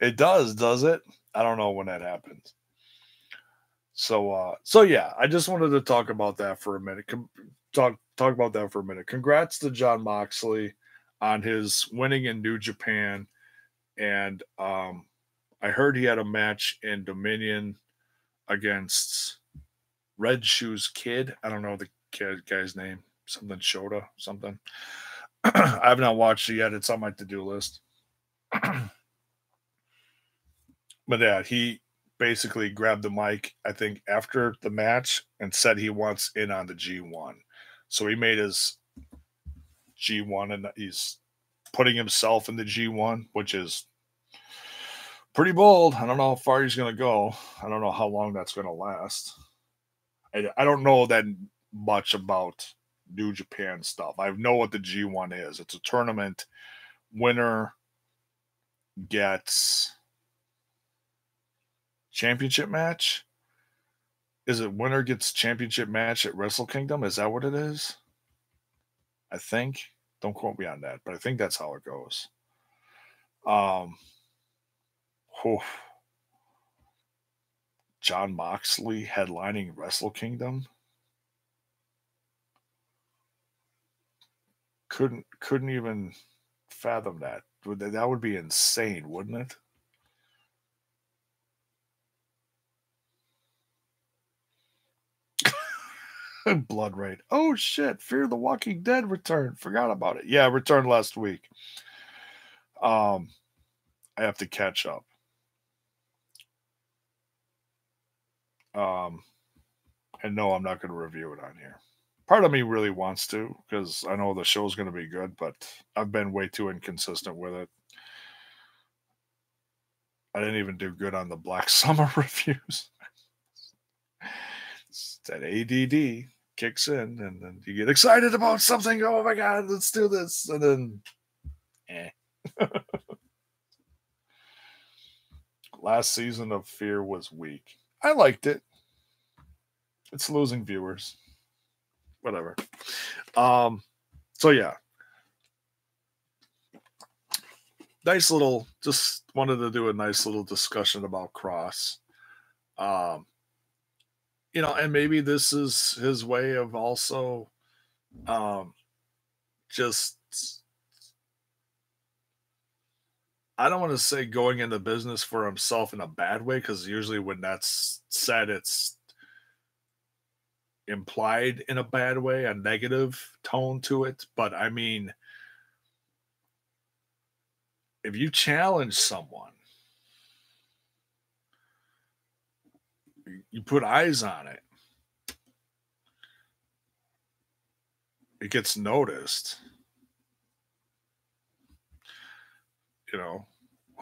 It does it? I don't know when that happens. So yeah, I just wanted to talk about that for a minute. Talk about that for a minute. Congrats to Jon Moxley on his winning in New Japan, and I heard he had a match in Dominion against Red Shoes Kid. I don't know the guy's name. Something Shota, something. I have not watched it yet. It's on my to-do list. But yeah, he basically grabbed the mic, I think, after the match and said he wants in on the G1. So he made his G1 and he's putting himself in the G1, which is pretty bold. I don't know how far he's going to go. I don't know how long that's going to last. I don't know that much about New Japan stuff. I know what the G1 is. It's a tournament. Winner gets championship match. Is it winner gets championship match at Wrestle Kingdom? Is that what it is? I think. Don't quote me on that, but I think that's how it goes. John Moxley headlining Wrestle Kingdom. Couldn't even fathom that. That would be insane, wouldn't it? Blood Rain. Oh shit! Fear the Walking Dead returned. Forgot about it. Yeah, returned last week. I have to catch up. And no, I'm not going to review it on here. Part of me really wants to because I know the show's going to be good, but I've been way too inconsistent with it. I didn't even do good on the Black Summer reviews. That ADD kicks in, and then you get excited about something. Oh my god, let's do this, and then, Last season of Fear was weak. I liked it. It's losing viewers. Whatever. So yeah. Nice little, just wanted to do a nice little discussion about Cross. And maybe this is his way of also just, I don't want to say going into business for himself in a bad way, because usually when that's said, it's implied in a bad way, a negative tone to it. But I mean, if you challenge someone, you put eyes on it, it gets noticed.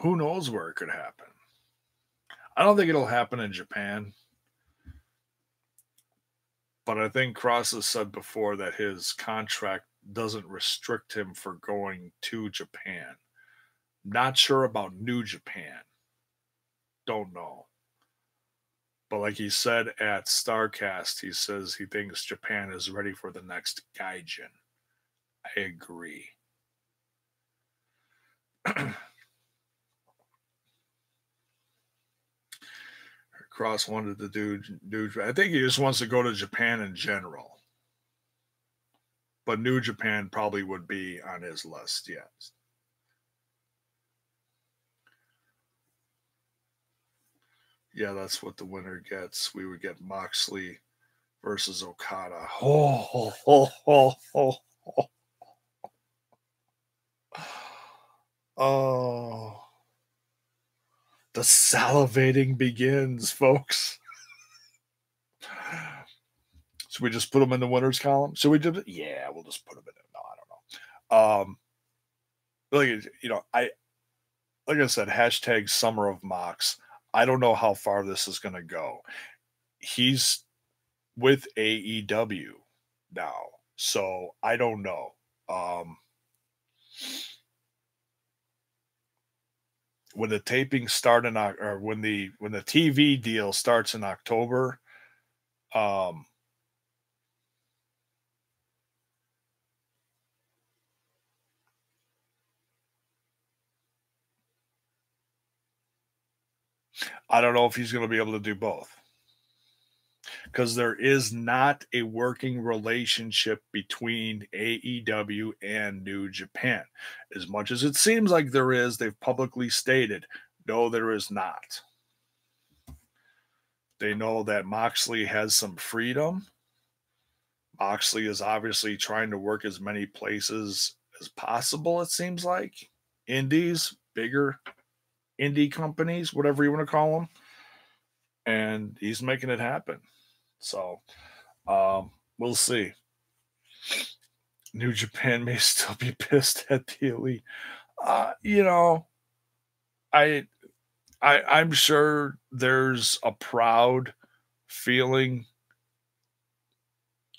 Who knows where it could happen? I don't think it'll happen in Japan. But I think Cross has said before that his contract doesn't restrict him for going to Japan. Not sure about New Japan. Don't know. But like he said at StarCast, he says he thinks Japan is ready for the next Gaijin. I agree. Cross wanted to do. I think he just wants to go to Japan in general. But New Japan probably would be on his list, yes. Yeah, that's what the winner gets. We would get Moxley versus Okada. Oh. The salivating begins, folks. Should we just put them in the winners column? Should we just? Yeah, we'll just put them in it. No, I don't know. Like I said, hashtag Summer of Mox. I don't know how far this is going to go. He's with AEW now, so I don't know. When the taping start or when the TV deal starts in October, I don't know if he's going to be able to do both, because there is not a working relationship between AEW and New Japan. As much as it seems like there is, they've publicly stated, no, there is not. They know that Moxley has some freedom. Moxley is obviously trying to work as many places as possible, it seems like. Indies, bigger indie companies, whatever you want to call them. And he's making it happen. So we'll see. New Japan may still be pissed at the Elite. You know, I I'm sure there's a proud feeling,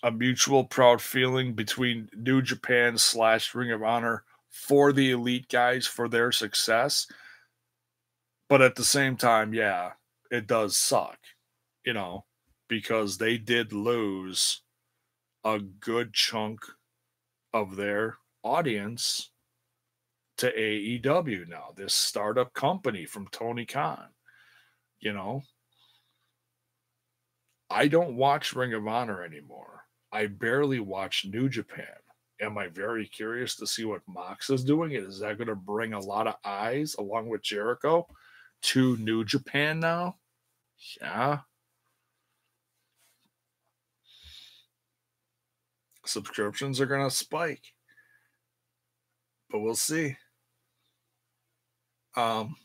a mutual proud feeling between New Japan / Ring of Honor for the Elite guys for their success. But at the same time, yeah, it does suck, you know, because they did lose a good chunk of their audience to AEW now, this startup company from Tony Khan. You know, I don't watch Ring of Honor anymore. I barely watch New Japan. Am I very curious to see what Mox is doing? Is that going to bring a lot of eyes along with Jericho to New Japan now? Yeah. Subscriptions are going to spike, but we'll see. Um,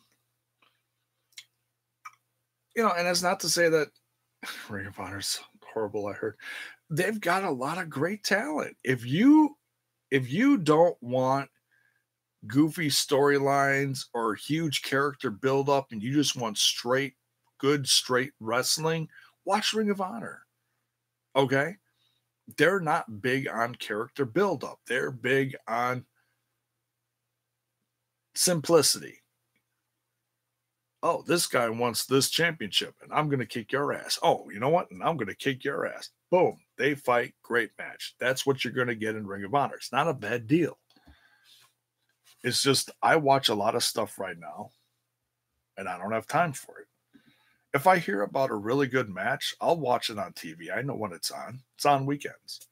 and it's not to say that Ring of Honor's horrible. I heard they've got a lot of great talent. If you don't want goofy storylines or huge character buildup and you just want straight wrestling, watch Ring of Honor. Okay? They're not big on character buildup. They're big on simplicity. Oh, this guy wants this championship and I'm going to kick your ass. Oh, you know what? And I'm going to kick your ass. Boom. They fight. Great match. That's what you're going to get in Ring of Honor. It's not a bad deal. It's just I watch a lot of stuff right now and I don't have time for it. If I hear about a really good match, I'll watch it on TV. I know when it's on. It's on weekends.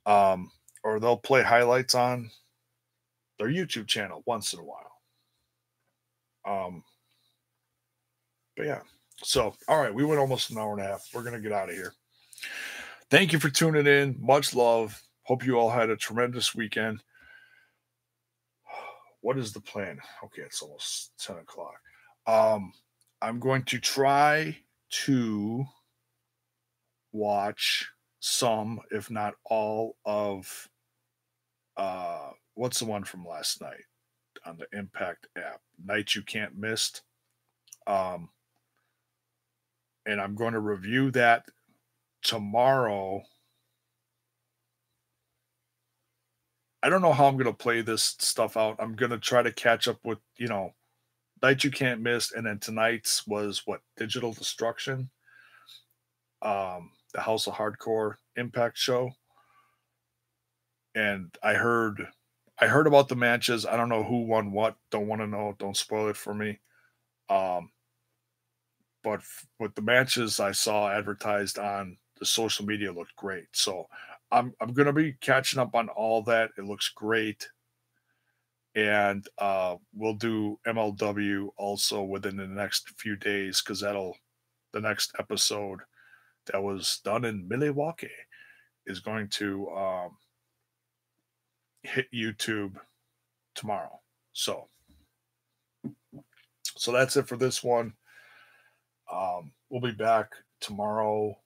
Or they'll play highlights on their YouTube channel once in a while. But yeah. So, all right, we went almost an hour and a half. We're going to get out of here. Thank you for tuning in. Much love. Hope you all had a tremendous weekend. What is the plan? Okay, it's almost 10 o'clock. I'm going to try to watch some, if not all, of what's the one from last night on the Impact app? Night You Can't Miss. And I'm going to review that tomorrow. I don't know how I'm going to play this stuff out. I'm going to try to catch up with, Night You Can't Miss, and then tonight's was what? Digital Destruction, the House of Hardcore Impact show. And I heard about the matches. I don't know who won what. Don't want to know. Don't spoil it for me. But with the matches I saw advertised on the social media looked great. So I'm gonna be catching up on all that. It looks great. And we'll do MLW also within the next few days because the next episode that was done in Milwaukee is going to hit YouTube tomorrow. So that's it for this one. We'll be back tomorrow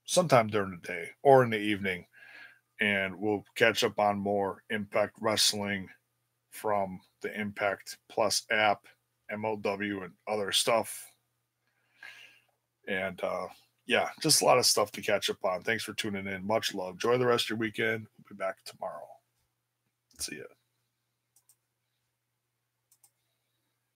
sometime during the day or in the evening, and we'll catch up on more Impact Wrestling from the Impact Plus app, MLW, and other stuff. And yeah, just a lot of stuff to catch up on. Thanks for tuning in. Much love. Enjoy the rest of your weekend. We'll be back tomorrow. See ya.